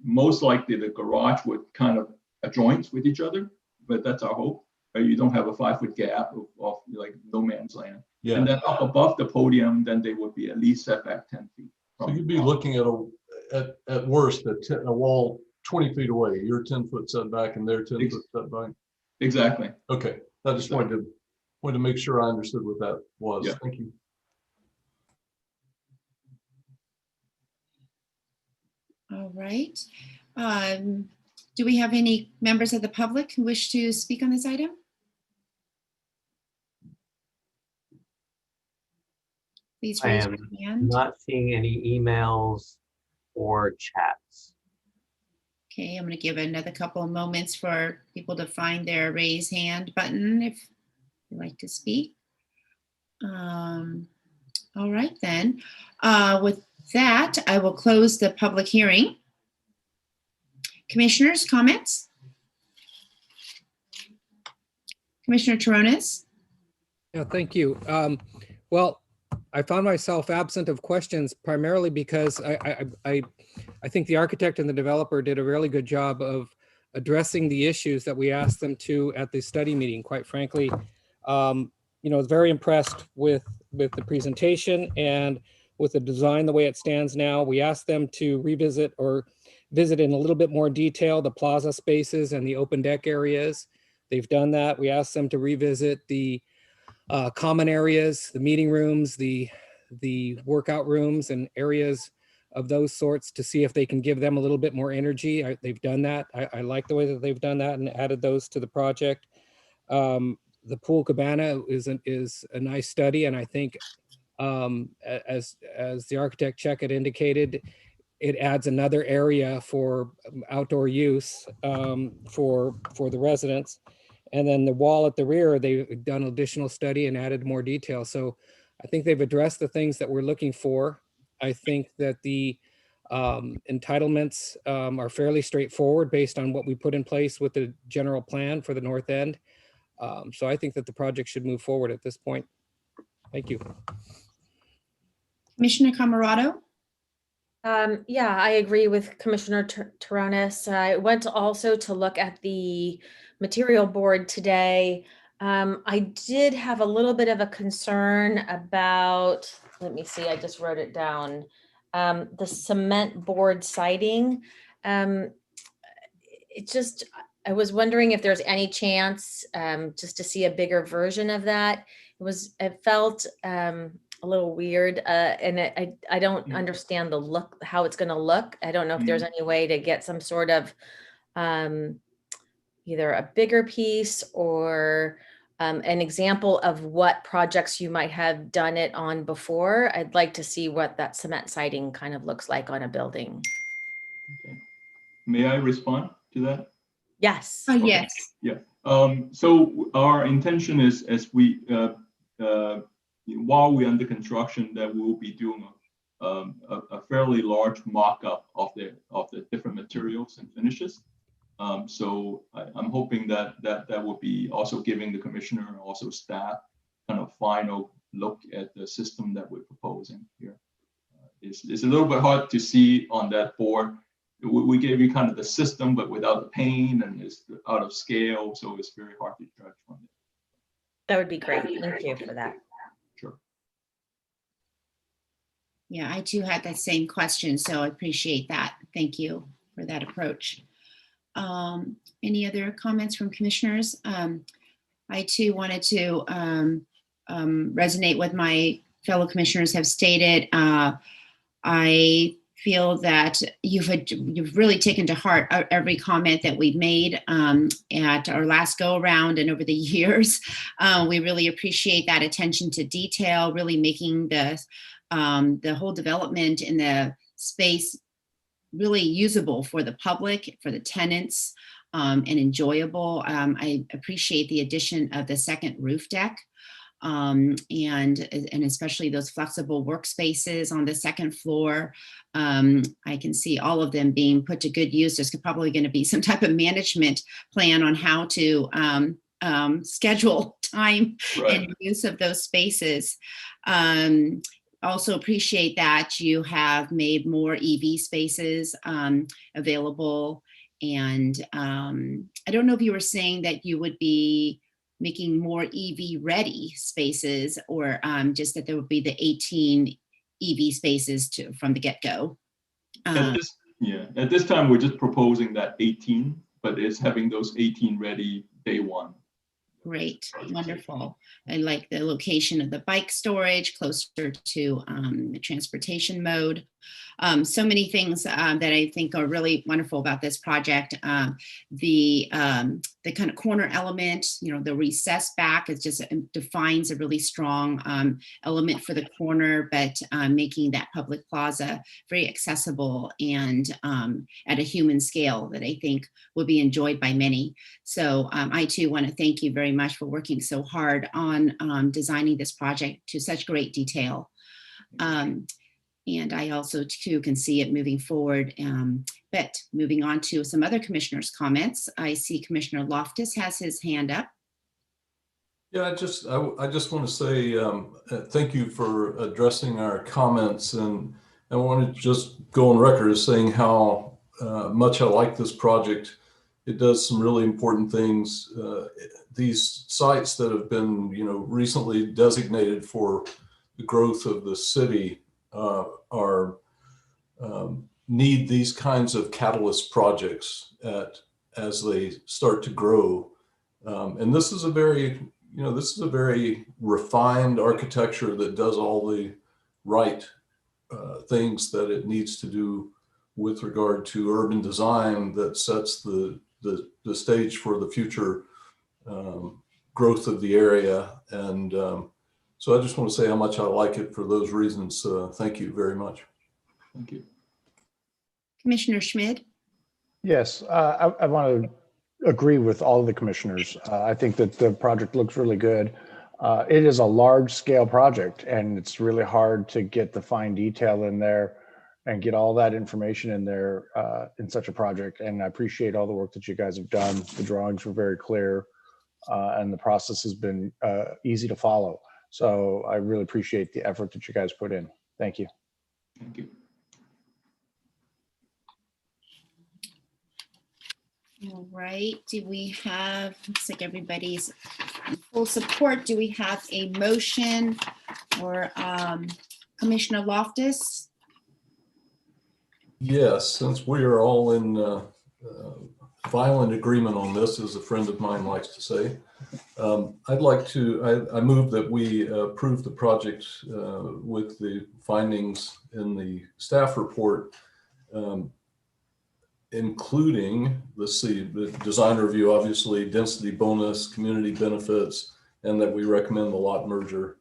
most likely the garage would kind of joint with each other, but that's our hope. You don't have a 5-foot gap of like no man's land.
Yeah.
And then up above the podium, then they would be at least setback 10 feet.
So you'd be looking at worst a wall 20 feet away. You're 10-foot setback and they're 10-foot setback.
Exactly.
Okay. I just wanted to make sure I understood what that was.
Yeah.
Thank you.
All right. Do we have any members of the public who wish to speak on this item? Please
I
raise
am
your hand.
not seeing any emails or chats.
Okay, I'm going to give another couple of moments for people to find their raise hand button if you'd like to speak. All right then. With that, I will close the public hearing. Commissioners, comments? Commissioner Taronis?
Yeah, thank you. Well, I found myself absent of questions primarily because I think the architect and the developer did a really good job of addressing the issues that we asked them to at the study meeting. Quite frankly, I was very impressed with the presentation and with the design the way it stands now. We asked them to revisit or visit in a little bit more detail the plaza spaces and the open deck areas. They've done that. We asked them to revisit the common areas, the meeting rooms, the workout rooms and areas of those sorts to see if they can give them a little bit more energy. They've done that. I like the way that they've done that and added those to the project. The pool cabana is a nice study, and I think as the architect check had indicated, it adds another area for outdoor use for the residents. And then the wall at the rear, they've done additional study and added more detail. So I think they've addressed the things that we're looking for. I think that the entitlements are fairly straightforward based on what we put in place with the general plan for the north end. So I think that the project should move forward at this point. Thank you.
Commissioner Camerado?
Yeah, I agree with Commissioner Taronis. I went also to look at the material board today. I did have a little bit of a concern about, let me see, I just wrote it down. The cement board siding. I was wondering if there's any chance just to see a bigger version of that. It felt a little weird, and I don't understand the look, how it's going to look. I don't know if there's any way to get some sort of either a bigger piece or an example of what projects you might have done it on before. I'd like to see what that cement siding kind of looks like on a building.
Okay. May I respond to that?
Yes.
Oh, yes.
Yeah. So our intention is, as we while we're under construction, that we'll be doing a fairly large mock-up of the different materials and finishes. So I'm hoping that will be also giving the commissioner and also staff kind of final look at the system that we're proposing here. It's a little bit hard to see on that board. We gave you kind of the system, but without the paint, and it's out of scale, so it's very hard to judge from it.
That would be great. Thank you for that.
Sure.
Yeah, I too had that same question, so I appreciate that. Thank you for that approach. Any other comments from commissioners? I too wanted to resonate with my fellow commissioners have stated. I feel that you've really taken to heart every comment that we've made at our last go around and over the years. We really appreciate that attention to detail, really making the the whole development in the space really usable for the public, for the tenants, and enjoyable. I appreciate the addition of the second roof deck. And especially those flexible workspaces on the second floor. I can see all of them being put to good use. There's probably going to be some type of management plan on how to schedule time and use of those spaces. Also appreciate that you have made more EV spaces available. And I don't know if you were saying that you would be making more EV ready spaces, or just that there would be the 18 EV spaces from the get-go.
At this time, we're just proposing that 18, but it's having those 18 ready day one.
Great, wonderful. I like the location of the bike storage closer to the transportation mode. So many things that I think are really wonderful about this project. The kind of corner element, the recess back, it just defines a really strong element for the corner, but making that public plaza very accessible and at a human scale that I think will be enjoyed by many. So I too want to thank you very much for working so hard on designing this project to such great detail. And I also too can see it moving forward. But moving on to some other commissioners' comments, I see Commissioner Loftus has his hand up.
Yeah, I just want to say thank you for addressing our comments, and I want to just go on record as saying how much I like this project. It does some really important things. These sites that have been, recently designated for the growth of the city need these kinds of catalyst projects as they start to grow. And this is a very, refined architecture that does all the right things that it needs to do with regard to urban design that sets the stage for the future growth of the area. And so I just want to say how much I like it for those reasons. Thank you very much.
Thank you.
Commissioner Schmid?
Yes, I want to agree with all of the commissioners. I think that the project looks really good. It is a large scale project, and it's really hard to get the fine detail in there and get all that information in there in such a project. And I appreciate all the work that you guys have done. The drawings were very clear, and the process has been easy to follow. So I really appreciate the effort that you guys put in. Thank you.
Thank you.
All right, do we have, looks like everybody's in full support. Do we have a motion or Commissioner Loftus?
Yes, since we are all in violent agreement on this, as a friend of mine likes to say, I'd like to, I move that we approve the project with the findings in the staff report, including, let's see, the design review, obviously, density bonus, community benefits, and that we recommend the lot merger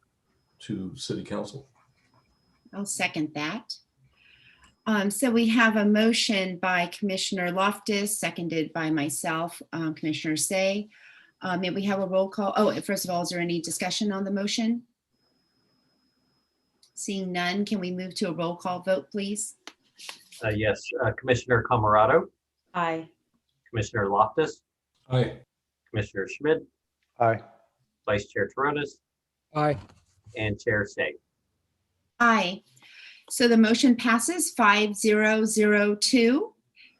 to City Council.
I'll second that. So we have a motion by Commissioner Loftus, seconded by myself, Commissioner Say. May we have a roll call? Oh, first of all, is there any discussion on the motion? Seeing none, can we move to a roll call vote, please?
Yes, Commissioner Camarado,
Aye.
Commissioner Loftus,
Aye.
Commissioner Schmidt,
Aye.
Vice Chair Toronis,
Aye.
and Chair Say.
Aye. So the motion passes 5-0-0-2.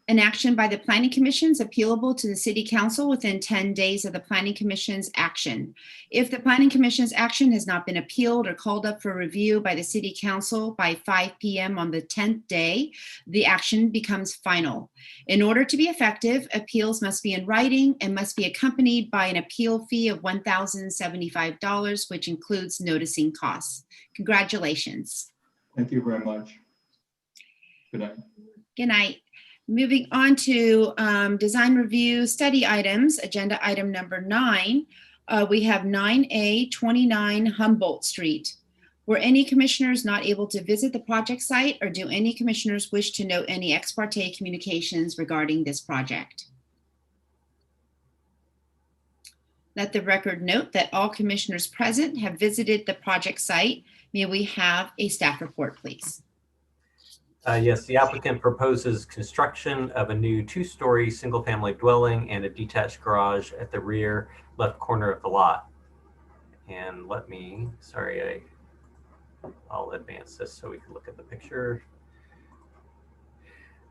An action by the Planning Commission is appealable to the City Council within 10 days of the Planning Commission's action. If the Planning Commission's action has not been appealed or called up for review by the City Council by 5 p.m. on the 10th day, the action becomes final. In order to be effective, appeals must be in writing and must be accompanied by an appeal fee of $1,075, which includes noticing costs. Congratulations.
Thank you very much. Good night.
Good night. Moving on to design review study items, agenda item number 9. We have 9A 29 Humboldt Street. Were any commissioners not able to visit the project site, or do any commissioners wish to note any ex parte communications regarding this project? Let the record note that all commissioners present have visited the project site. May we have a staff report, please?
Yes, the applicant proposes construction of a new 2-story single-family dwelling and a detached garage at the rear left corner of the lot. And I'll advance this so we can look at the picture.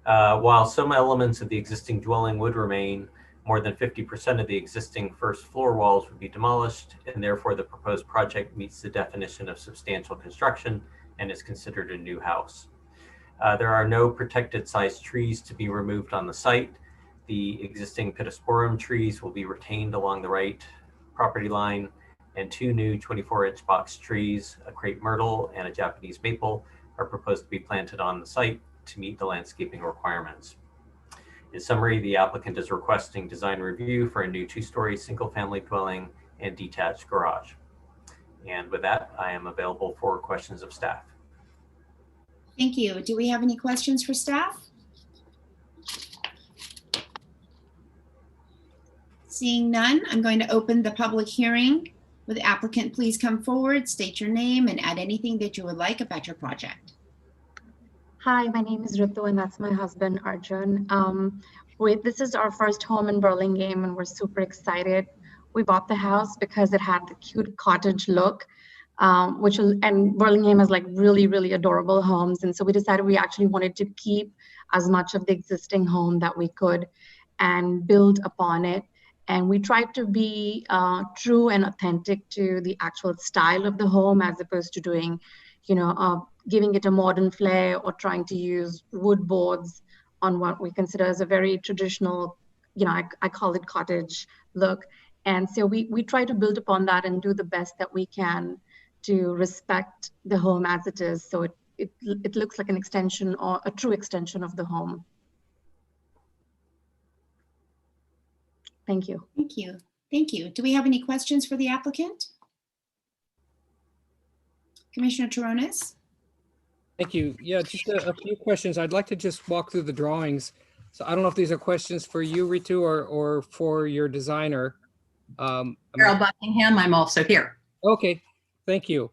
While some elements of the existing dwelling would remain, more than 50% of the existing first floor walls would be demolished, and therefore the proposed project meets the definition of substantial construction and is considered a new house. There are no protected size trees to be removed on the site. The existing pittosporum trees will be retained along the right property line, and 2 new 24-inch box trees, a crepe myrtle and a Japanese maple, are proposed to be planted on the site to meet the landscaping requirements. In summary, the applicant is requesting design review for a new 2-story single-family dwelling and detached garage. And with that, I am available for questions of staff.
Thank you. Do we have any questions for staff? Seeing none, I'm going to open the public hearing. Would the applicant please come forward, state your name, and add anything that you would like about your project?
Hi, my name is Ritu, and that's my husband, Arjun. This is our first home in Burlingame, and we're super excited. We bought the house because it had the cute cottage look, and Burlingame has like really, really adorable homes. And so we decided we actually wanted to keep as much of the existing home that we could and build upon it. And we tried to be true and authentic to the actual style of the home, as opposed to doing, giving it a modern flair or trying to use wood boards on what we consider as a very traditional, I call it cottage look. And so we try to build upon that and do the best that we can to respect the home as it is. So it looks like an extension, or a true extension of the home. Thank you.
Thank you. Thank you. Do we have any questions for the applicant? Commissioner Toronis?
Thank you. Yeah, just a few questions. I'd like to just walk through the drawings. So I don't know if these are questions for you, Ritu, or for your designer.
Carol Buckingham, I'm also here.
Okay, thank you.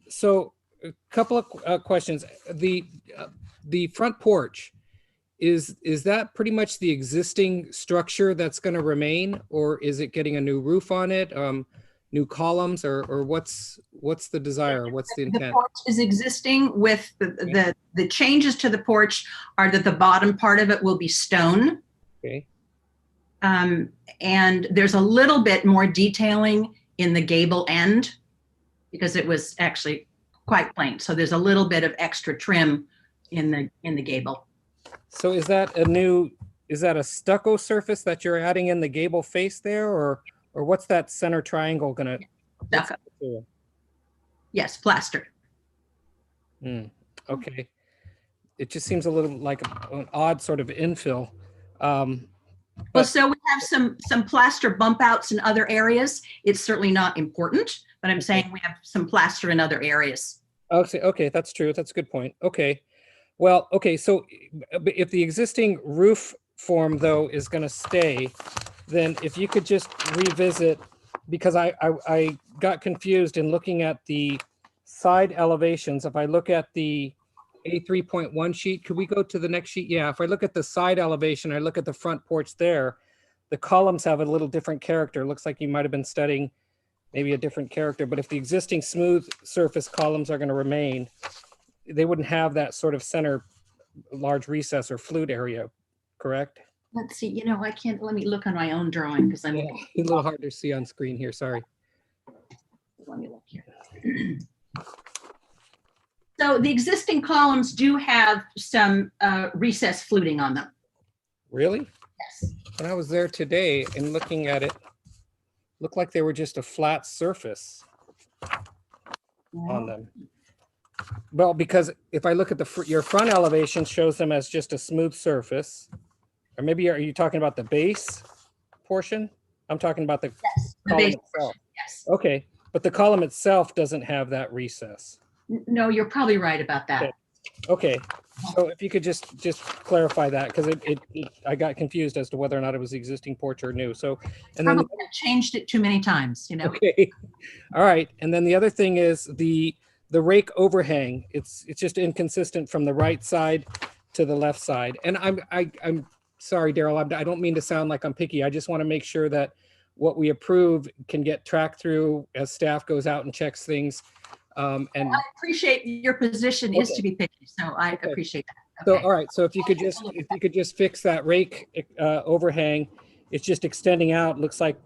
So a couple of questions. The front porch, is that pretty much the existing structure that's going to remain, or is it getting a new roof on it, new columns, or what's the desire? What's the intent?
The porch is existing with the changes to the porch are that the bottom part of it will be stone.
Okay.
And there's a little bit more detailing in the gable end because it was actually quite plain. So there's a little bit of extra trim in the gable.
So is that a stucco surface that you're adding in the gable face there, or what's that center triangle gonna?
Stucco. Yes, plaster.
Okay. It just seems a little like an odd sort of infill.
Well, so we have some plaster bump outs in other areas. It's certainly not important, but I'm saying we have some plaster in other areas.
Okay, that's true. That's a good point. Okay. Well, okay, so if the existing roof form, though, is going to stay, then if you could just revisit, because I got confused in looking at the side elevations. If I look at the A3.1 sheet, could we go to the next sheet? Yeah, if I look at the side elevation, I look at the front porch there, the columns have a little different character. Looks like you might have been studying maybe a different character, but if the existing smooth surface columns are going to remain, they wouldn't have that sort of center large recess or flute area, correct?
Let's see, I can't, let me look on my own drawing because I'm
a little hard to see on screen here, sorry.
Let me look here. So the existing columns do have some recess fluting on them.
Really?
Yes.
When I was there today and looking at it, looked like they were just a flat surface on them. Well, because if I look at your front elevation shows them as just a smooth surface, or maybe are you talking about the base portion? I'm talking about the
yes,
column
base
itself.
Yes.
Okay, But the column itself doesn't have that recess.
No, you're probably right about that.
Okay, so if you could just clarify that, because I got confused as to whether or not it was the existing porch or new. So, and then
Probably changed it too many times, you know.
okay, all right. And then the other thing is the rake overhang. It's just inconsistent from the right side to the left side. And I'm sorry, Daryl. I don't mean to sound like I'm picky. I just want to make sure that what we approve can get tracked through as staff goes out and checks things. And
I appreciate your position is to be picky, so I appreciate that.
so,
Okay.
all right. So if you could just fix that rake overhang, it's just extending out. Looks like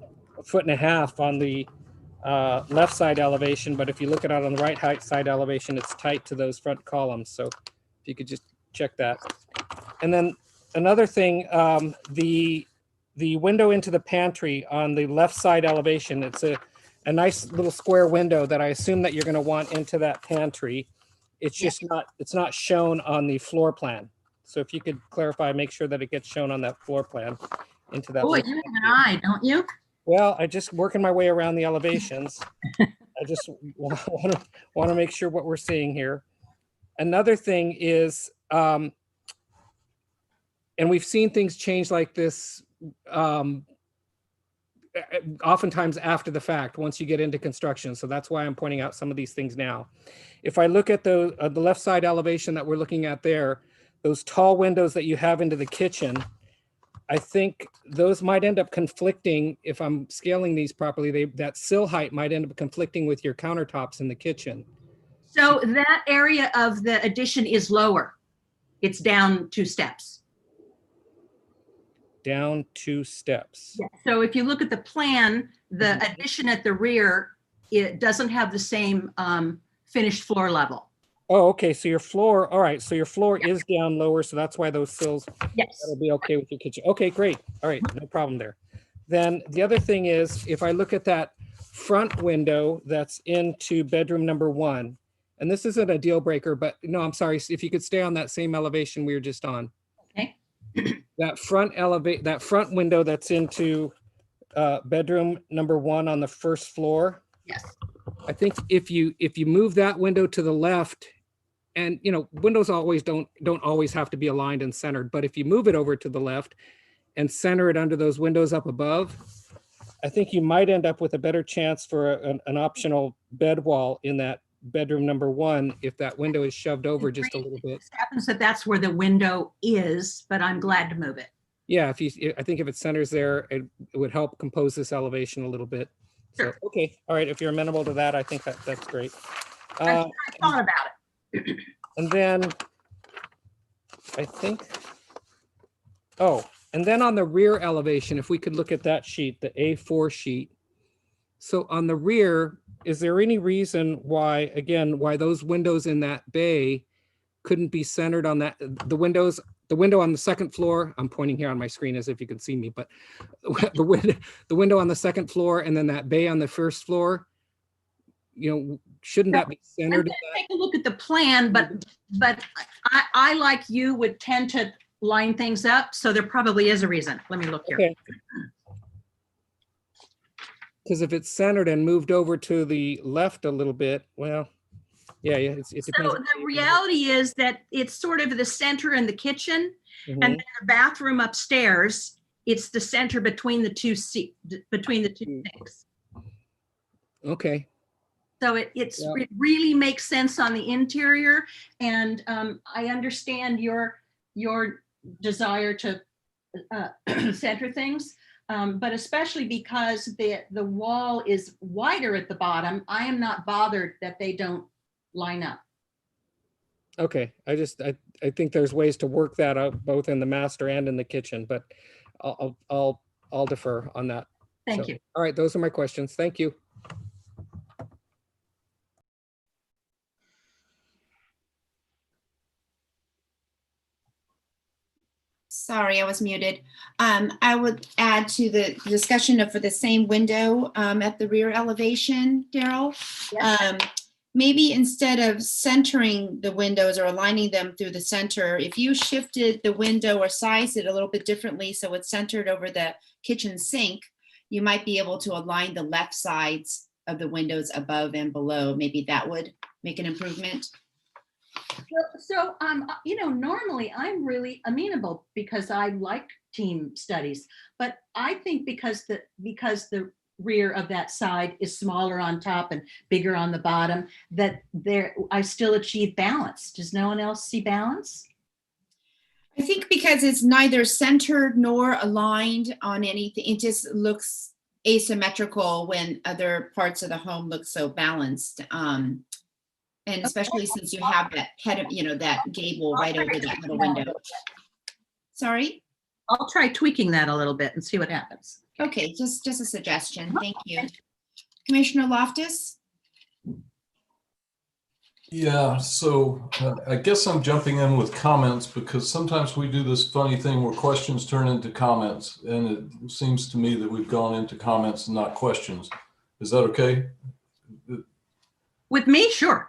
1.5 feet on the left side elevation, but if you look at it on the right side elevation, it's tight to those front columns. So if you could just check that. And then another thing, the window into the pantry on the left side elevation, it's a nice little square window that I assume that you're going to want into that pantry. It's just it's not shown on the floor plan. So if you could clarify, make sure that it gets shown on that floor plan into that.
Boy, you have an eye, don't you?
Well, I just working my way around the elevations. I just want to make sure what we're seeing here. Another thing is, and we've seen things change like this oftentimes after the fact, once you get into construction. So that's why I'm pointing out some of these things now. If I look at the left side elevation that we're looking at there, those tall windows that you have into the kitchen, I think those might end up conflicting. If I'm scaling these properly, that sill height might end up conflicting with your countertops in the kitchen.
So that area of the addition is lower. It's down 2 steps.
Down 2 steps.
Yeah. So if you look at the plan, the addition at the rear, it doesn't have the same finished floor level.
Oh, okay. So your floor, all right. So your floor is down lower. So that's why those sills,
yes,
that'll be okay with your kitchen. Okay, great. All right. No problem there. Then the other thing is, if I look at that front window that's into bedroom number 1, and this isn't a deal breaker, but no, I'm sorry. If you could stay on that same elevation we were just on.
Okay.
That front window that's into bedroom number 1 on the first floor.
Yes.
I think if you move that window to the left, and you know, windows don't always have to be aligned and centered, but if you move it over to the left and center it under those windows up above, I think you might end up with a better chance for an optional bed wall in that bedroom number 1 if that window is shoved over just a little bit.
It happens that that's where the window is, but I'm glad to move it.
Yeah, I think if it centers there, it would help compose this elevation a little bit.
Sure.
So, okay, all right. If you're amenable to that, I think that's great.
I thought about it.
And then I think, and then on the rear elevation, if we could look at that sheet, the A4 sheet. So on the rear, is there any reason why those windows in that bay couldn't be centered on that? The window on the second floor, I'm pointing here on my screen as if you can see me, but the window on the second floor and then that bay on the first floor, you know, shouldn't that be centered?
Take a look at the plan, but I, like you, would tend to line things up. So there probably is a reason. Let me look here.
Okay. Because if it's centered and moved over to the left a little bit, well, yeah, it depends.
So the reality is that it's sort of the center in the kitchen, and then the bathroom upstairs. It's the center between the two sinks.
Okay.
So it really makes sense on the interior, and I understand your desire to center things. But especially because the wall is wider at the bottom, I am not bothered that they don't line up.
Okay, I think there's ways to work that out both in the master and in the kitchen, but I'll defer on that.
Thank you.
All right, those are my questions. Thank you.
Sorry, I was muted. I would add to the discussion for the same window at the rear elevation, Daryl.
Yes.
Maybe instead of centering the windows or aligning them through the center, if you shifted the window or sized it a little bit differently so it's centered over the kitchen sink, you might be able to align the left sides of the windows above and below. Maybe that would make an improvement.
So, normally I'm really amenable because I like team studies, but I think because the rear of that side is smaller on top and bigger on the bottom, that I still achieve balance. Does no one else see balance?
I think because it's neither centered nor aligned on anything, it just looks asymmetrical when other parts of the home look so balanced. And especially since you have that that gable right over that little window. Sorry?
I'll try tweaking that a little bit and see what happens.
Okay, just a suggestion. Thank you. Commissioner Loftus?
Yeah, so I guess I'm jumping in with comments because sometimes we do this funny thing where questions turn into comments, and it seems to me that we've gone into comments and not questions. Is that okay?
With me, sure.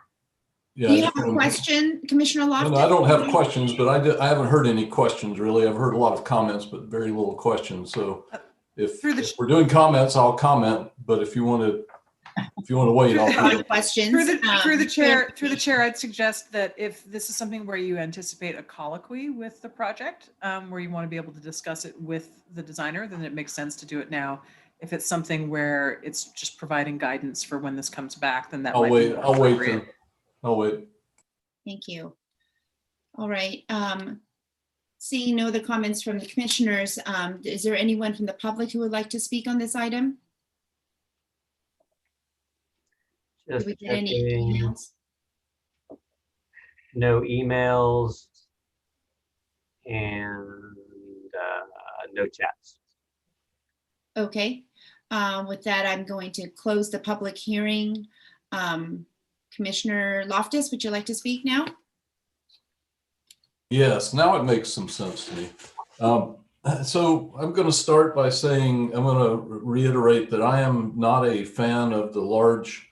Yeah,
Do you have a question, Commissioner Loftus?
No, I don't have questions, but I haven't heard any questions really. I've heard a lot of comments, but very little questions. So if we're doing comments, I'll comment. But if you want to wait, I'll comment.
Questions.
Through the chair, I'd suggest that if this is something where you anticipate a colloquy with the project, where you want to be able to discuss it with the designer, then it makes sense to do it now. If it's something where it's just providing guidance for when this comes back, then that might be more appropriate.
I'll wait.
Thank you. All right. Seeing no other comments from the commissioners, is there anyone from the public who would like to speak on this item?
Just
Did we get any
checking.
emails?
No emails and no chats.
Okay. With that, I'm going to close the public hearing. Commissioner Loftus, would you like to speak now?
Yes, now it makes some sense to me. So I'm going to start by saying, I'm going to reiterate that I am not a fan of the large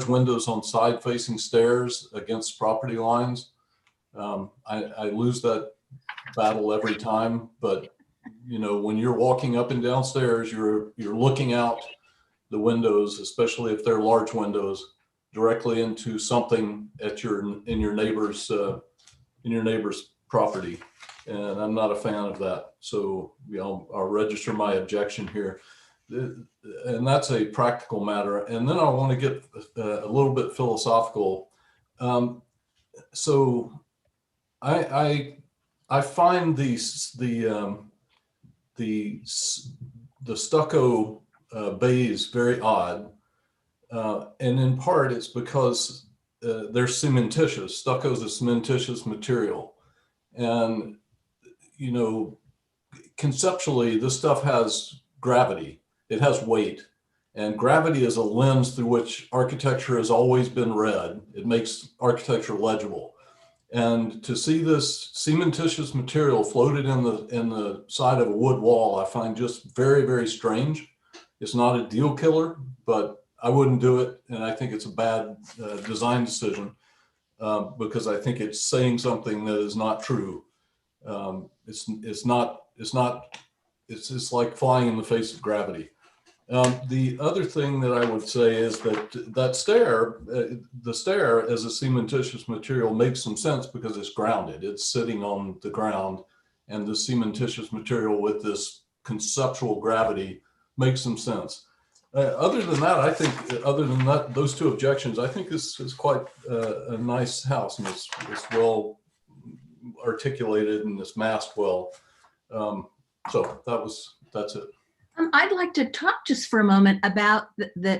windows on side-facing stairs against property lines. I lose that battle every time, but when you're walking up and down stairs, you're looking out the windows, especially if they're large windows, directly into something in your neighbor's property, and I'm not a fan of that. So I'll register my objection here, and that's a practical matter. And then I want to get a little bit philosophical. So I find the stucco bays very odd. And in part, it's because they're cementitious. Stucco is a cementitious material. And, conceptually, this stuff has gravity. It has weight. And gravity is a lens through which architecture has always been read. It makes architecture legible. And to see this cementitious material floated in the side of a wood wall, I find just very, very strange. It's not a deal killer, but I wouldn't do it, and I think it's a bad design decision because I think it's saying something that is not true. It's just like flying in the face of gravity. The other thing that I would say is that stair, the stair as a cementitious material makes some sense because it's grounded. It's sitting on the ground, and the cementitious material with this conceptual gravity makes some sense. Other than that, those two objections, I think this is quite a nice house, and it's well articulated and it's masked well. So that's it.
I'd like to talk just for a moment about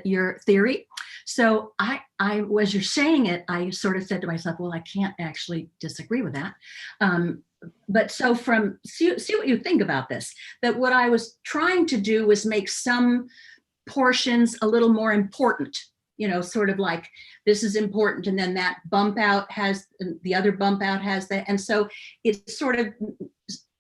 your theory. So I, as you're saying it, I sort of said to myself, well, I can't actually disagree with that. But so see what you think about this, that what I was trying to do was make some portions a little more important, sort of like this is important, and then that bump out has, the other bump out has that. And so it's sort of,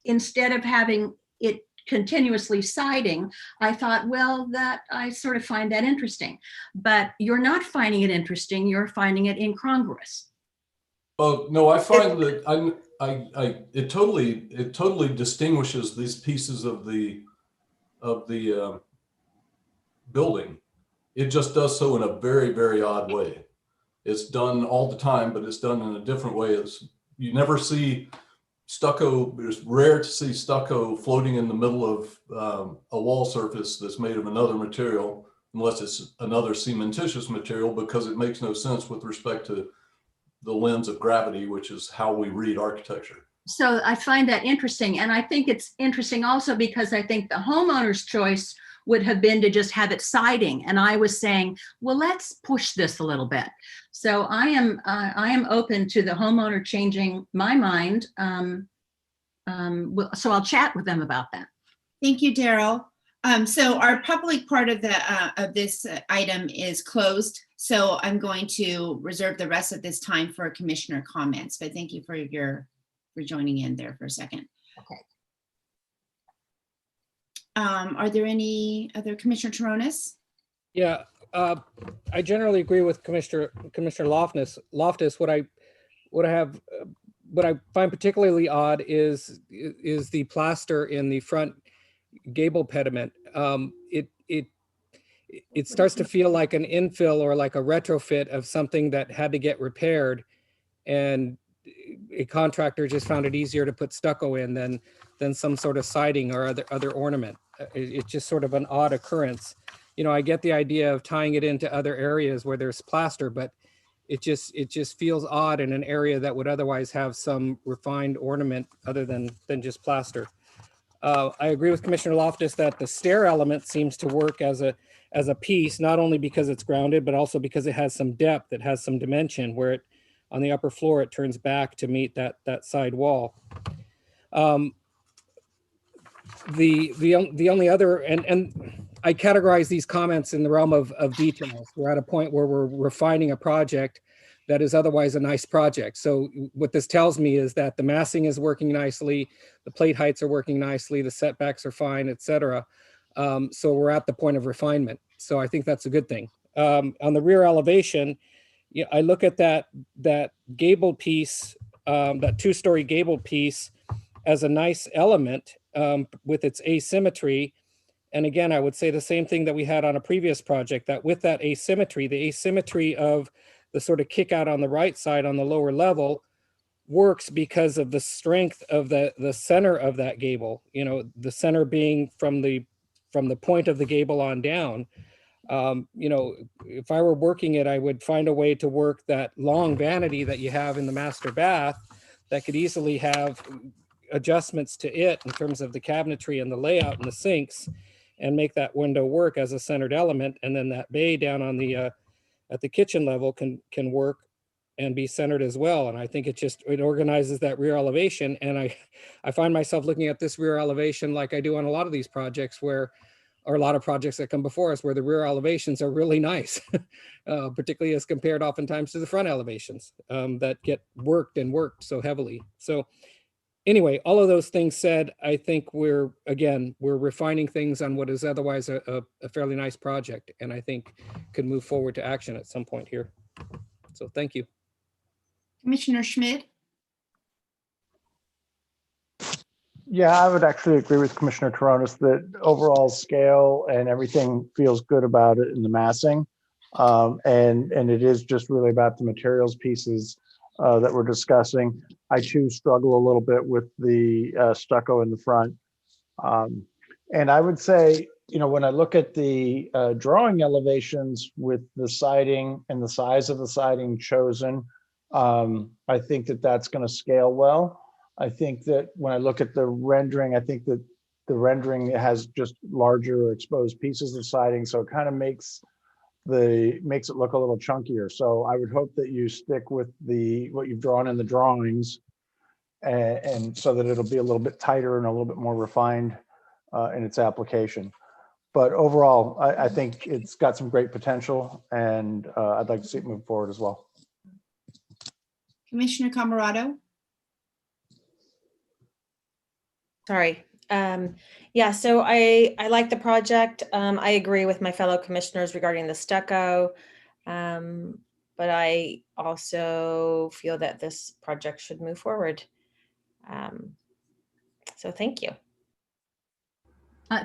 instead of having it continuously siding, I thought, well, that I sort of find that interesting. But you're not finding it interesting, you're finding it incongruous.
Oh, no, I find that it totally distinguishes these pieces of the building. it just does so in a very, very odd way. It's done all the time, but it's done in a different way. You never see stucco. It's rare to see stucco floating in the middle of a wall surface that's made of another material, unless it's another cementitious material, because it makes no sense with respect to the lens of gravity, which is how we read architecture.
So I find that interesting. And I think it's interesting also because I think the homeowner's choice would have been to just have it siding. And I was saying, well, let's push this a little bit. So I am open to the homeowner changing my mind. So I'll chat with them about that.
Thank you, Daryl. So our public part of this item is closed. So I'm going to reserve the rest of this time for commissioner comments, but thank you for joining in there for a second.
Okay.
Are there any other, Commissioner Toronis?
Yeah, I generally agree with Commissioner Loftus. What I find particularly odd is the plaster in the front gable pediment. It starts to feel like an infill or like a retrofit of something that had to get repaired, and a contractor just found it easier to put stucco in than some sort of siding or other ornament. It's just sort of an odd occurrence. You know, I get the idea of tying it into other areas where there's plaster, but it just feels odd in an area that would otherwise have some refined ornament other than just plaster. I agree with Commissioner Loftus that the stair element seems to work as a piece, not only because it's grounded, but also because it has some depth, it has some dimension where it, on the upper floor, it turns back to meet that side wall. The only other, and I categorize these comments in the realm of details. We're at a point where we're refining a project that is otherwise a nice project. So what this tells me is that the massing is working nicely, the plate heights are working nicely, the setbacks are fine, etc. So we're at the point of refinement. So I think that's a good thing. On the rear elevation, yeah, I look at that gable piece, that two-story gable piece, as a nice element with its asymmetry. And again, I would say the same thing that we had on a previous project, that with that asymmetry, the asymmetry of the sort of kick out on the right side on the lower level works because of the strength of the center of that gable, you know, the center being from the point of the gable on down. You know, if I were working it, I would find a way to work that long vanity that you have in the master bath that could easily have adjustments to it in terms of the cabinetry and the layout and the sinks, and make that window work as a centered element. And then that bay down on the at the kitchen level can work and be centered as well. And I think it organizes that rear elevation. And I find myself looking at this rear elevation like I do on a lot of these projects or a lot of projects that come before us, where the rear elevations are really nice, particularly as compared oftentimes to the front elevations that get worked so heavily. So anyway, all of those things said, I think we're refining things on what is otherwise a fairly nice project, and I think could move forward to action at some point here. So thank you.
Commissioner Schmidt?
Yeah, I would actually agree with Commissioner Toronis that overall scale and everything feels good about it in the massing. And it is just really about the materials pieces that we're discussing. I too struggle a little bit with the stucco in the front. And I would say, you know, when I look at the drawing elevations with the siding and the size of the siding chosen, I think that that's going to scale well. I think that when I look at the rendering, I think that the rendering has just larger exposed pieces of siding, so it kind of makes it look a little chunkier. So I would hope that you stick with what you've drawn in the drawings, and so that it'll be a little bit tighter and a little bit more refined in its application. But overall, I think it's got some great potential, and I'd like to see it move forward as well.
Commissioner Camerado?
Sorry. Yeah, so I like the project. I agree with my fellow commissioners regarding the stucco, but I also feel that this project should move forward. So thank you.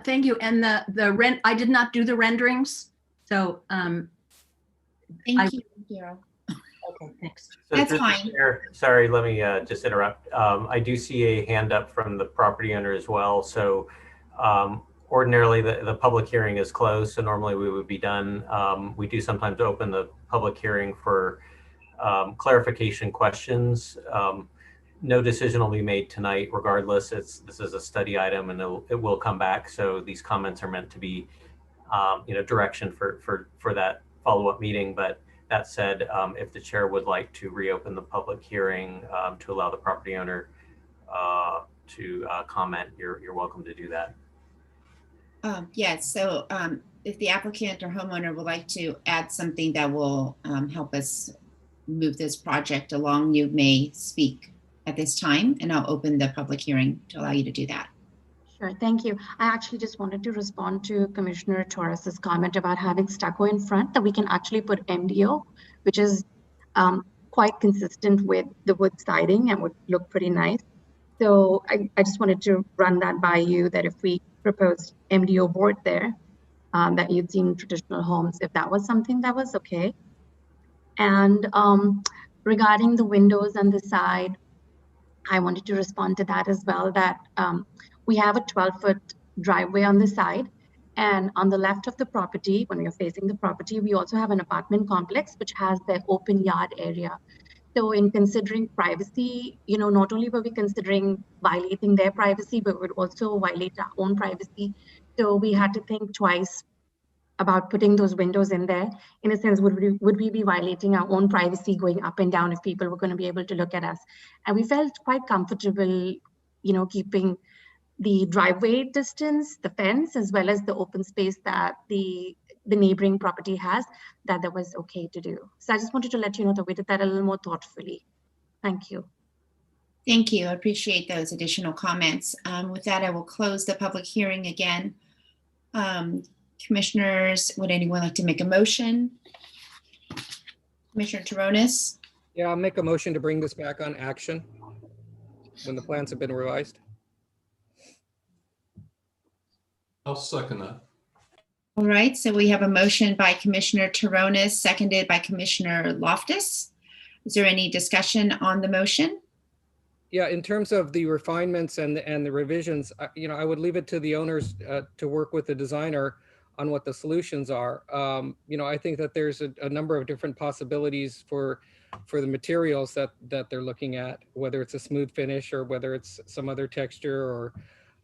Thank you. And the I did not do the renderings. So,
Thank you, Carol.
okay, thanks.
So
That's
through the
fine.
chair- Sorry, let me just interrupt. I do see a hand up from the property owner as well. So ordinarily the public hearing is closed, so normally we would be done. We do sometimes open the public hearing for clarification questions. No decision will be made tonight regardless. This is a study item and it will come back. So these comments are meant to be direction for that follow-up meeting. But that said, if the chair would like to reopen the public hearing to allow the property owner to comment, you're welcome to do that.
Yes, so if the applicant or homeowner would like to add something that will help us move this project along, you may speak at this time, and I'll open the public hearing to allow you to do that.
Sure, thank you. I actually just wanted to respond to Commissioner Torres's comment about having stucco in front, that we can actually put MDO, which is quite consistent with the wood siding and would look pretty nice. So I just wanted to run that by you, that if we proposed MDO board there, that you'd seen in traditional homes, if that was something that was okay. And regarding the windows on the side, I wanted to respond to that as well, that we have a 12-foot driveway on the side. And on the left of the property, when you're facing the property, we also have an apartment complex, which has the open yard area. So in considering privacy, not only were we considering violating their privacy, but would also violate our own privacy. So we had to think twice about putting those windows in there. In a sense, would we be violating our own privacy going up and down if people were going to be able to look at us? And we felt quite comfortable, keeping the driveway distance, the fence, as well as the open space that the neighboring property has, that was okay to do. So I just wanted to let you know that we did that a little more thoughtfully. Thank you.
Thank you. I appreciate those additional comments. With that, I will close the public hearing again. Commissioners, would anyone like to make a motion? Commissioner Taronis?
Yeah, I'll make a motion to bring this back on action when the plans have been revised.
I'll second that.
All right, so we have a motion by Commissioner Taronis, seconded by Commissioner Loftus. Is there any discussion on the motion?
Yeah, in terms of the refinements and the revisions, I would leave it to the owners to work with the designer on what the solutions are. I think that there's a number of different possibilities for the materials that they're looking at, whether it's a smooth finish or whether it's some other texture, or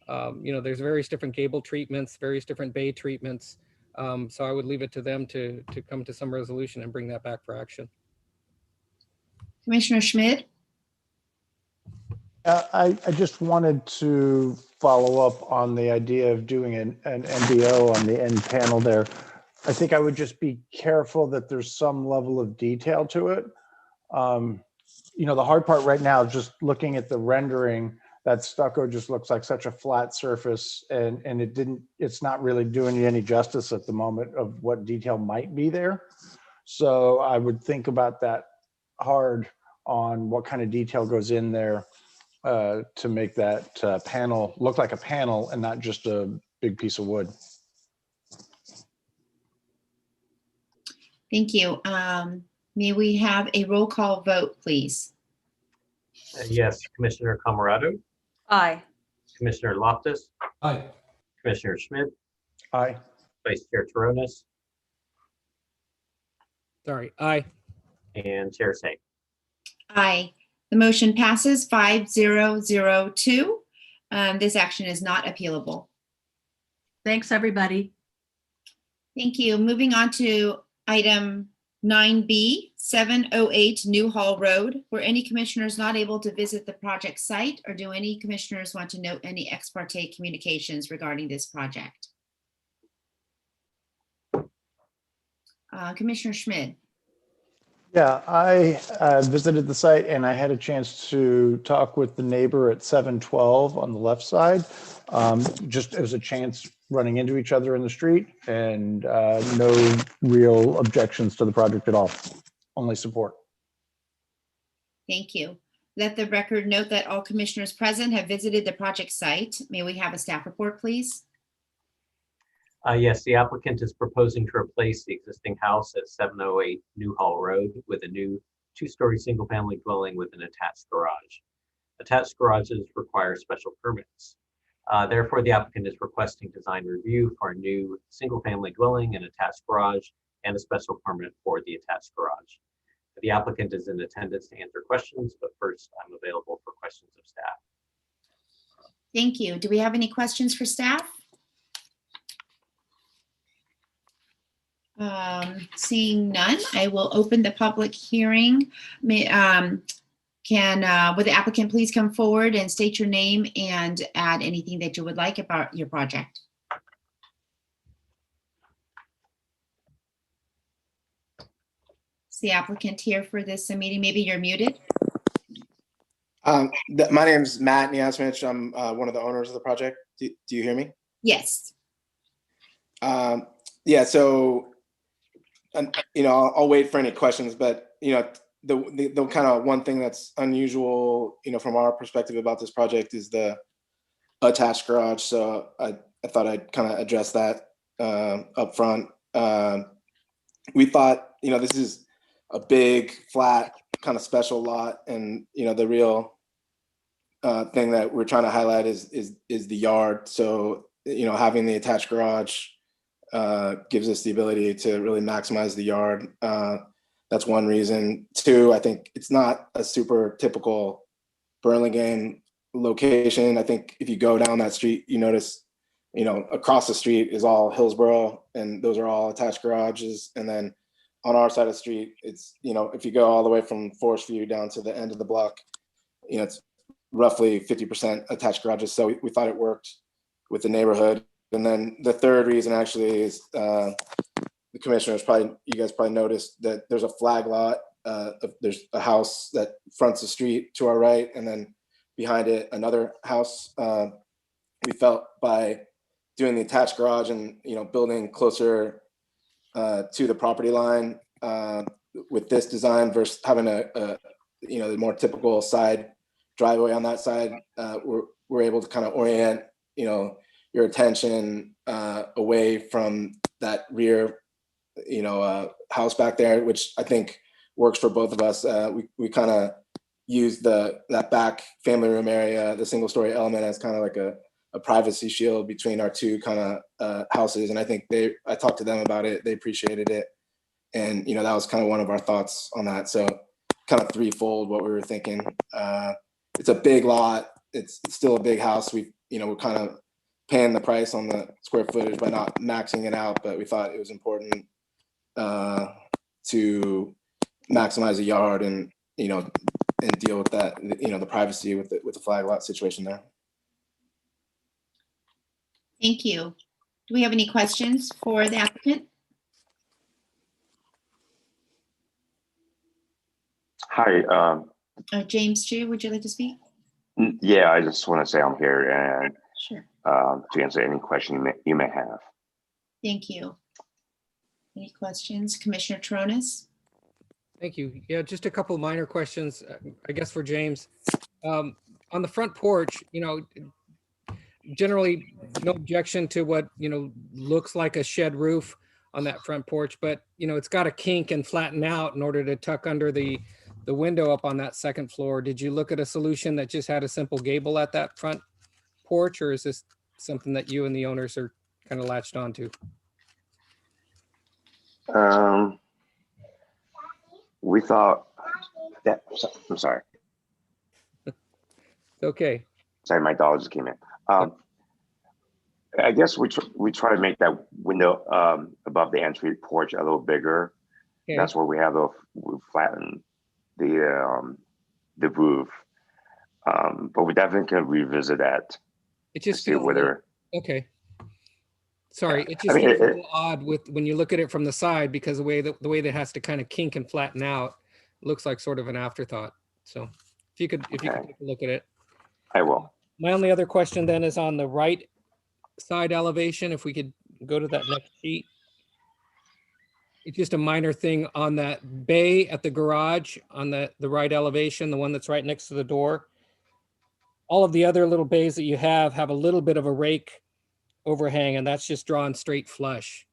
there's various different gable treatments, various different bay treatments. So I would leave it to them to come to some resolution and bring that back for action.
Commissioner Schmidt?
I just wanted to follow up on the idea of doing an MDO on the end panel there. I think I would just be careful that there's some level of detail to it. The hard part right now is just looking at the rendering. That stucco just looks like such a flat surface, and it's not really doing you any justice at the moment of what detail might be there. So I would think about that hard on what kind of detail goes in there to make that panel look like a panel and not just a big piece of wood.
Thank you. May we have a roll call vote, please?
Yes, Commissioner Camerado,
Aye.
Commissioner Loftus,
Aye.
Commissioner Schmidt,
Aye.
Vice Chair Taronis,
Sorry, aye.
and Chair Say.
Aye. The motion passes 5002. This action is not appealable.
Thanks, everybody.
Thank you. Moving on to item 9B, 708 New Hall Road. Were any commissioners not able to visit the project site, or do any commissioners want to note any ex parte communications regarding this project? Commissioner Schmidt.
Yeah, I visited the site and I had a chance to talk with the neighbor at 712 on the left side. Just as a chance running into each other in the street, and no real objections to the project at all, only support.
Thank you. Let the record note that all commissioners present have visited the project site. May we have a staff report, please?
Yes, the applicant is proposing to replace the existing house at 708 Newhall Road with a new two-story single-family dwelling with an attached garage. Attached garages require special permits. Therefore, the applicant is requesting design review for a new single-family dwelling and attached garage and a special permit for the attached garage. The applicant is in attendance to answer questions, but first I'm available for questions of staff.
Thank you. Do we have any questions for staff? Seeing none, I will open the public hearing. Would the applicant please come forward and state your name and add anything that you would like about your project? Is the applicant here for this meeting? Maybe you're muted.
My name's Matt Niasmich. I'm one of the owners of the project. Do you hear me?
Yes.
Yeah, so, I'll wait for any questions, but, the kind of one thing that's unusual, from our perspective about this project is the attached garage. So I thought I'd kind of address that up front. We thought, this is a big, flat, kind of special lot. And, the real thing that we're trying to highlight is the yard. So, having the attached garage gives us the ability to really maximize the yard. That's one reason. Two, I think it's not a super typical Burlingame location. I think if you go down that street, you notice, across the street is all Hillsborough, and those are all attached garages. And then on our side of the street, it's, if you go all the way from Forest View down to the end of the block, it's roughly 50% attached garages. So we thought it worked with the neighborhood. And then the third reason actually is the commissioners you guys probably noticed that there's a flag lot. There's a house that fronts the street to our right, and then behind it, another house. We felt by doing the attached garage and, building closer to the property line with this design versus having the more typical side driveway on that side, we're able to kind of orient, your attention away from that rear, house back there, which I think works for both of us. We kind of use that back family room area, the single story element, as kind of like a privacy shield between our two kind of houses. And I think I talked to them about it. They appreciated it. And, that was kind of one of our thoughts on that. So kind of threefold what we were thinking. It's a big lot. It's still a big house. We're kind of paying the price on the square footage by not maxing it out, but we thought it was important to maximize the yard and deal with that, the privacy with the flag lot situation there.
Thank you. Do we have any questions for the applicant?
Hi.
James Chu, would you like to speak?
Yeah, I just want to say I'm here and
Sure.
to answer any question you may have.
Thank you. Any questions? Commissioner Tronis?
Thank you. Yeah, just a couple minor questions, I guess, for James. On the front porch, generally no objection to what, looks like a shed roof on that front porch, but, it's got to kink and flatten out in order to tuck under the window up on that second floor. Did you look at a solution that just had a simple gable at that front porch, or is this something that you and the owners are kind of latched onto?
We thought that, I'm sorry.
Okay.
Sorry, my dog just came in. I guess we try to make that window above the entry porch a little bigger. Okay. That's where we have we flatten the roof. But we definitely can revisit that.
It just feels okay. Sorry, it just feels a little odd when you look at it from the side, because the way that it has to kind of kink and flatten out, it looks like sort of an afterthought. So if you could take a look at it.
I will.
My only other question then is on the right side elevation. If we could go to that next sheet. It's just a minor thing on that bay at the garage on the right elevation, the one that's right next to the door. All of the other little bays that you have a little bit of a rake overhang, and that's just drawn straight flush.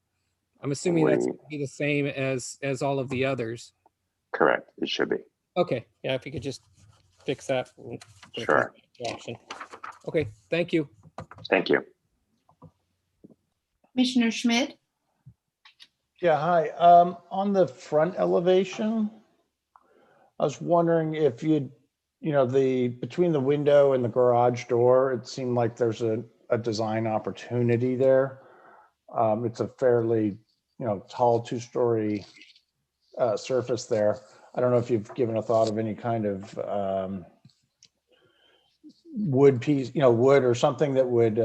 I'm assuming that's
We-
gonna be the same as all of the others.
Correct, it should be.
Okay, yeah, if you could just fix that. when it comes
Sure.
to action. Okay, thank you.
Thank you.
Commissioner Schmidt?
Yeah, hi. On the front elevation, I was wondering if you'd, between the window and the garage door, it seemed like there's a design opportunity there. It's a fairly, tall two-story surface there. I don't know if you've given a thought of any kind of wood piece, wood or something that would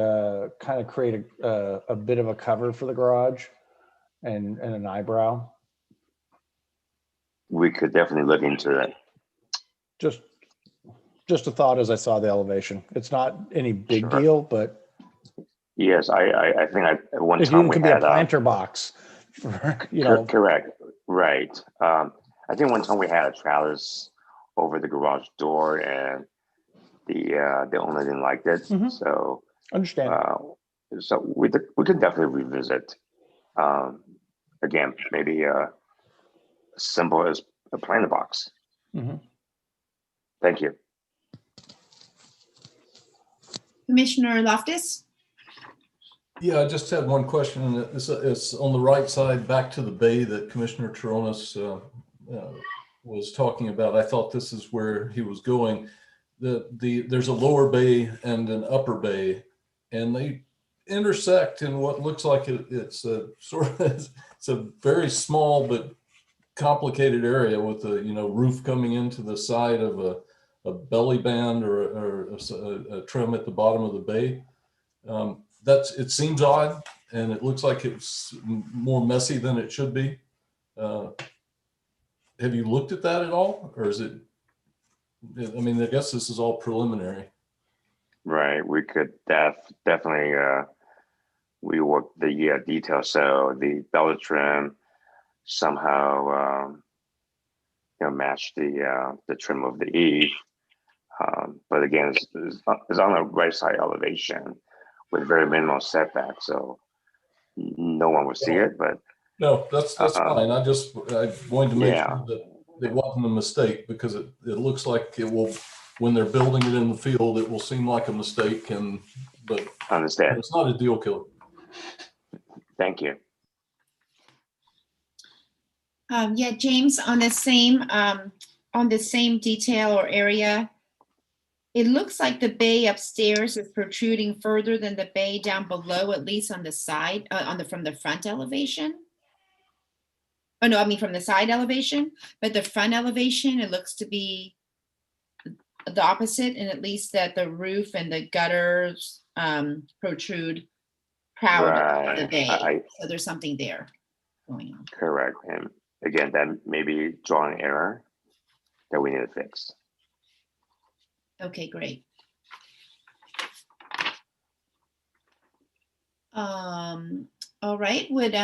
kind of create a bit of a cover for the garage and an eyebrow.
We could definitely look into that.
Just a thought as I saw the elevation. It's not any big
Sure.
deal, but
Yes, I think at one
it
time
even
we
could be a
had
planter box.
correct, right. I think one time we had a trellis over the garage door, and the owner didn't like it.
Mhm.
So
Understand.
so we could definitely revisit. Again, maybe simple as a planter box.
Mhm.
Thank you.
Commissioner Loftus?
Yeah, I just had one question, and it's on the right side, back to the bay that Commissioner Toronis was talking about. I thought this is where he was going. There's a lower bay and an upper bay, and they intersect in what looks like it's a sort of it's a very small but complicated area with a roof coming into the side of a belly band or a trim at the bottom of the bay. It seems odd, and it looks like it's more messy than it should be. Have you looked at that at all, or is it? I mean, I guess this is all preliminary.
Right, we could definitely rework the details so the belly trim somehow match the trim of the eave. But again, it's on the right side elevation with very minimal setback, so no one will see it. But
no, that's fine. I wanted to make sure that it wasn't a mistake, because it looks like it will, when they're building it in the field, it will seem like a mistake, but
understand.
It's not a deal killer.
Thank you.
Yeah, James, on the same detail or area, it looks like the bay upstairs is protruding further than the bay down below, at least on the side, from the front elevation. Oh no, I mean from the side elevation, but the front elevation, it looks to be the opposite, and at least that the roof and the gutters protrude proud of the bay. So there's something there going on.
Correct. And again, that may be drawing error that we need to fix.
Okay, great. All right, would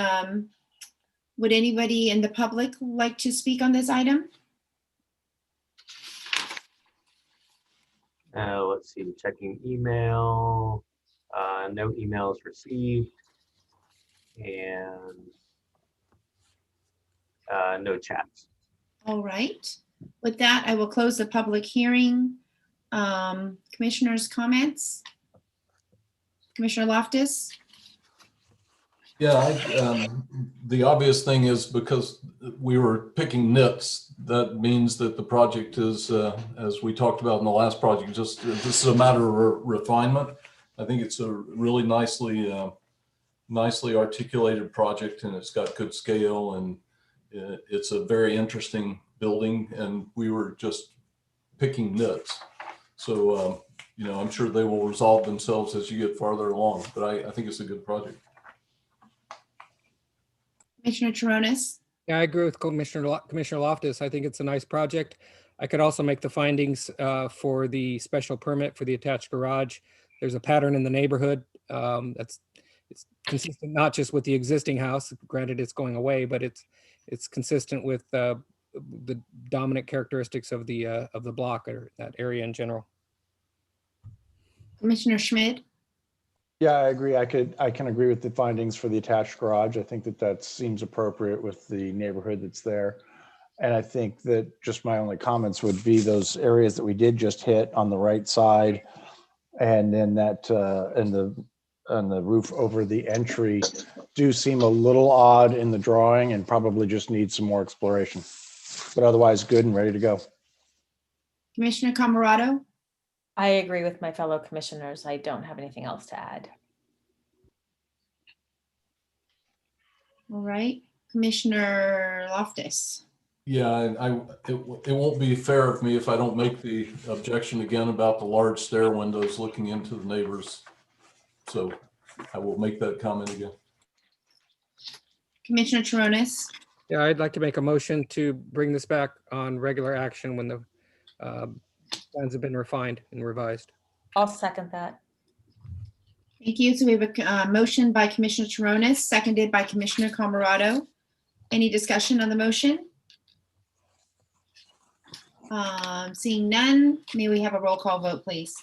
anybody in the public like to speak on this item?
Let's see, checking email, no emails received, and no chats.
All right, with that, I will close the public hearing. Commissioners' comments? Commissioner Loftus?
Yeah, the obvious thing is, because we were picking nits, that means that the project is, as we talked about in the last project, this is a matter of refinement. I think it's a really nicely articulated project, and it's got good scale, and it's a very interesting building, and we were just picking nits. So, I'm sure they will resolve themselves as you get farther along, but I think it's a good project.
Commissioner Toronis?
Yeah, I agree with Commissioner Loftus. I think it's a nice project. I could also make the findings for the special permit for the attached garage. There's a pattern in the neighborhood it's consistent not just with the existing house. Granted, it's going away, but it's consistent with the dominant characteristics of the block or that area in general.
Commissioner Schmidt?
Yeah, I agree. I can agree with the findings for the attached garage. I think that seems appropriate with the neighborhood that's there. And I think that just my only comments would be those areas that we did just hit on the right side, and then that and the roof over the entry do seem a little odd in the drawing and probably just need some more exploration. But otherwise, good and ready to go.
Commissioner Camerado?
I agree with my fellow commissioners. I don't have anything else to add.
All right, Commissioner Loftus.
Yeah, and it won't be fair of me if I don't make the objection again about the large stair windows looking into the neighbors. So I will make that comment again.
Commissioner Charonis?
Yeah, I'd like to make a motion to bring this back on regular action when the plans have been refined and revised.
I'll second that.
Thank you. So we have a motion by Commissioner Charonis, seconded by Commissioner Camerado. Any discussion on the motion? Seeing none, may we have a roll call vote, please?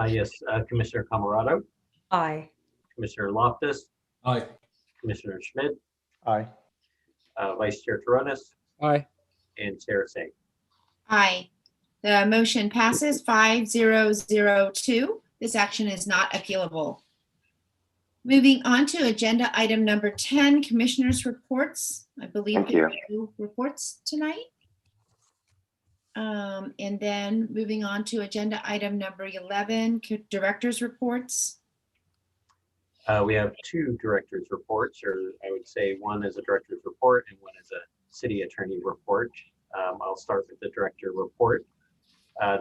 Yes, Commissioner Camerado,
Aye.
Commissioner Loftus,
Aye.
Commissioner Schmidt,
Aye.
Vice Chair Taronis,
Aye.
and Chair Say.
Aye. The motion passes 5-0-0-2. This action is not appealable. Moving on to agenda item number 10, Commissioners' reports. I believe
Thank
there are
you.
2 reports tonight. And then moving on to agenda item number 11, Directors' reports.
We have 2 directors' reports, or I would say one is a director's report and one is a city attorney report. I'll start with the director report.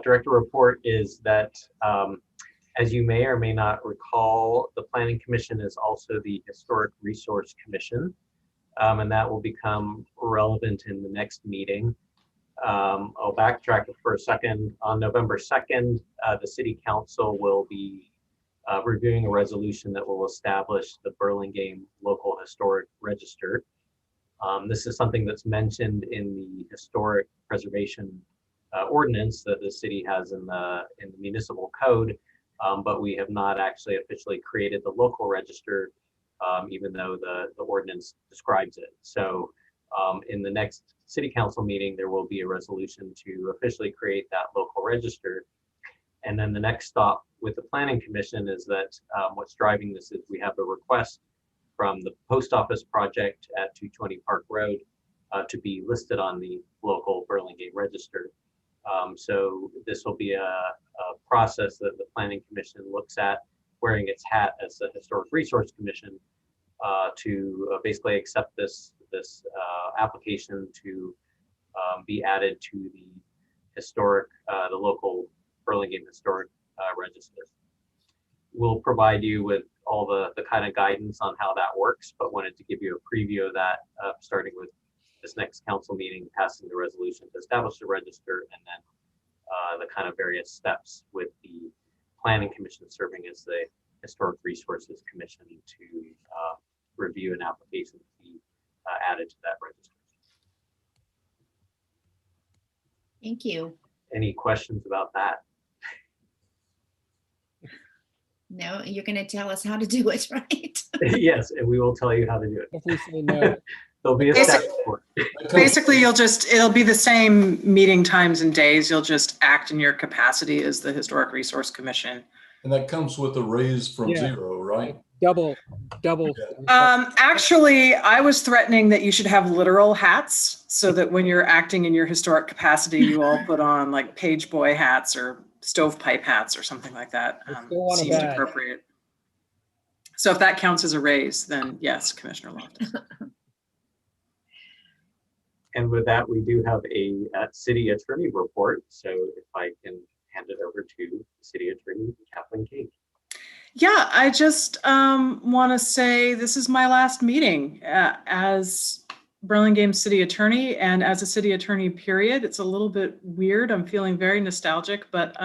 Director report is that, as you may or may not recall, the Planning Commission is also the Historic Resource Commission, and that will become relevant in the next meeting. I'll backtrack for a second. On November 2nd, the City Council will be reviewing a resolution that will establish the Burlingame Local Historic Register. This is something that's mentioned in the historic preservation ordinance that the city has in the municipal code, but we have not actually officially created the local register, even though the ordinance describes it. So in the next City Council meeting, there will be a resolution to officially create that local register. And then the next stop with the Planning Commission is that what's driving this is we have a request from the post office project at 220 Park Road to be listed on the local Burlingame register. So this will be a process that the Planning Commission looks at, wearing its hat as the Historic Resource Commission, to basically accept this application to be added to the local Burlingame Historic Register. We'll provide you with all the kind of guidance on how that works, but wanted to give you a preview of that, starting with this next council meeting, passing the resolution to establish the register, and then the kind of various steps with the Planning Commission serving as the Historic Resources Commission to review an application to be added to that register.
Thank you.
Any questions about that?
No, you're going to tell us how to do it, right?
Yes, and we will tell you how to do it.
If we say no.
There'll be a step for it.
Basically, it'll be the same meeting times and days. You'll just act in your capacity as the Historic Resource Commission.
And that comes with a raise from 0, right?
Double.
Actually, I was threatening that you should have literal hats so that when you're acting in your historic capacity, you all put on like page boy hats or stovepipe hats or something like that. Seems appropriate. So if that counts as a raise, then yes, Commissioner Loftus.
And with that, we do have a city attorney report. So if I can hand it over to City Attorney Kathleen King.
Yeah, I just want to say this is my last meeting as Burlingame City Attorney and as a City Attorney, period. It's a little bit weird. I'm feeling very nostalgic, but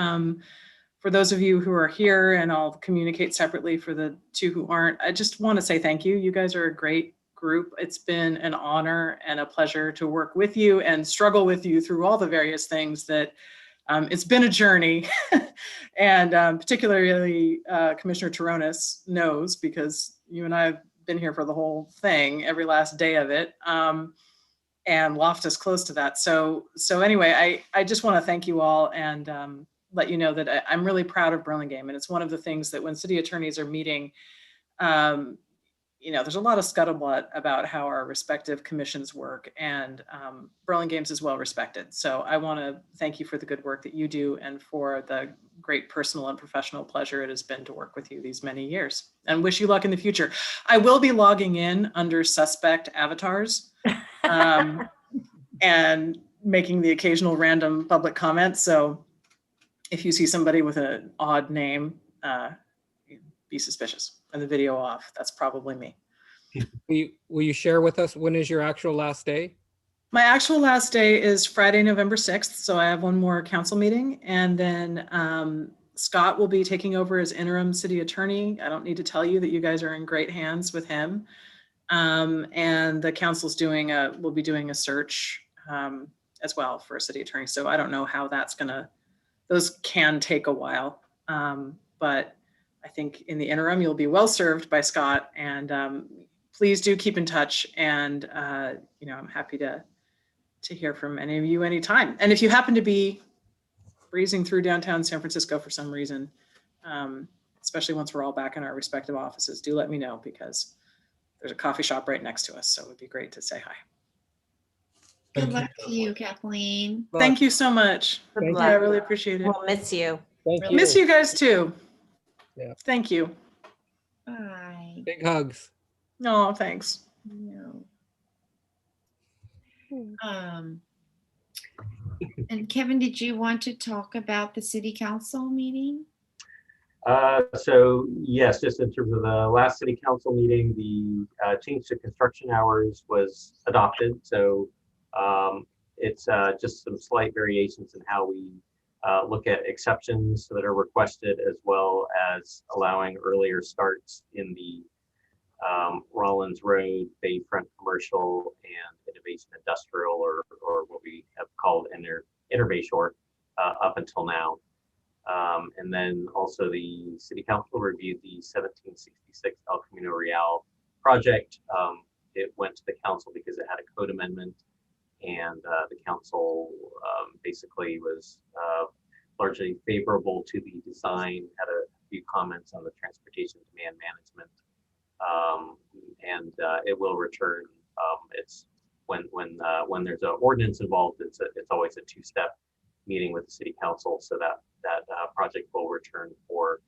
for those of you who are here, and I'll communicate separately for the 2 who aren't, I just want to say thank you. You guys are a great group. It's been an honor and a pleasure to work with you and struggle with you through all the various things that It's been a journey, and particularly Commissioner Taronis knows, because you and I have been here for the whole thing, every last day of it, and Loftus close to that. So anyway, I just want to thank you all and let you know that I'm really proud of Burlingame, and it's one of the things that when city attorneys are meeting, there's a lot of scuttlebutt about how our respective commissions work, and Burlingame's is well respected. So I want to thank you for the good work that you do and for the great personal and professional pleasure it has been to work with you these many years, and wish you luck in the future. I will be logging in under suspect avatars and making the occasional random public comment. So if you see somebody with an odd name, be suspicious, and the video off. That's probably me.
Will you share with us when is your actual last day?
My actual last day is Friday, November 6th. So I have one more council meeting, and then Scott will be taking over as interim city attorney. I don't need to tell you that you guys are in great hands with him. And the council's will be doing a search as well for a city attorney. So I don't know how those can take a while. But I think in the interim, you'll be well served by Scott, and please do keep in touch. And, I'm happy to hear from any of you anytime. And if you happen to be breezing through downtown San Francisco for some reason, especially once we're all back in our respective offices, do let me know, because there's a coffee shop right next to us. So it would be great to say hi.
Good luck to you, Kathleen.
Thank you so much.
Good
I
luck.
really appreciate it.
We'll miss you.
Thank you.
Miss you guys too.
Yeah.
Thank you.
Bye.
Big hugs.
No, thanks.
No. And Kevin, did you want to talk about the city council meeting?
So yes, just in terms of the last city council meeting, the change to construction hours was adopted. So it's just some slight variations in how we look at exceptions that are requested, as well as allowing earlier starts in the Rollins Road, Bayfront Commercial, and Innovation Industrial, or what we have called Inter-Bay Shore up until now. And then also the City Council reviewed the 1766 El Camino Real project. It went to the council because it had a code amendment, and the council basically was largely favorable to the design, had a few comments on the transportation demand management, and it will return. It's when there's an ordinance involved, it's always a two-step meeting with the city council, so that project will return for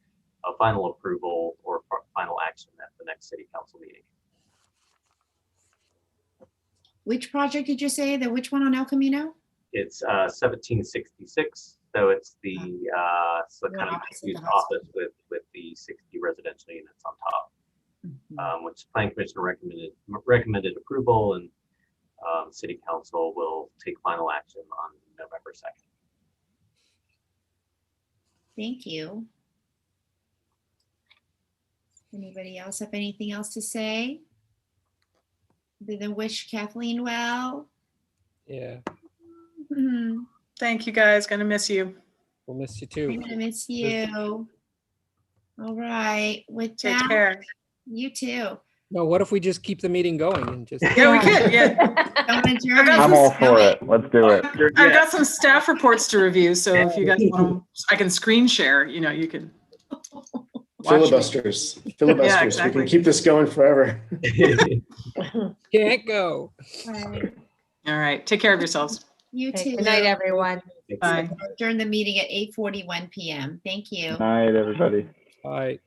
a final approval or final action at the next city council meeting.
Which project did you say? Which one on El Camino?
It's 1766, so it's the kind of used office with the 60 residential units on top, which Planning Commission recommended approval, and City Council will take final action on November 2nd.
Thank you. Anybody else have anything else to say? Other than wish Kathleen well?
Yeah.
Thank you guys. Gonna miss you.
We'll miss you too.
I'm gonna miss you. All right. With
Take
that,
care.
you too.
No, what if we just keep the meeting going and just?
Yeah, we could. Yeah.
Don't adjourn.
I'm all for it. Let's do it.
I've got some staff reports to review, so if you guys want to, I can screen share. You can.
Filibusters. Filibusters.
Yeah, exactly.
We can keep this going forever.
Can't go.
All right. Take care of yourselves.
You
Okay,
too.
good night, everyone.
Bye.
Adjourn the meeting at 8:41 p.m. Thank you.
Night, everybody.
Bye.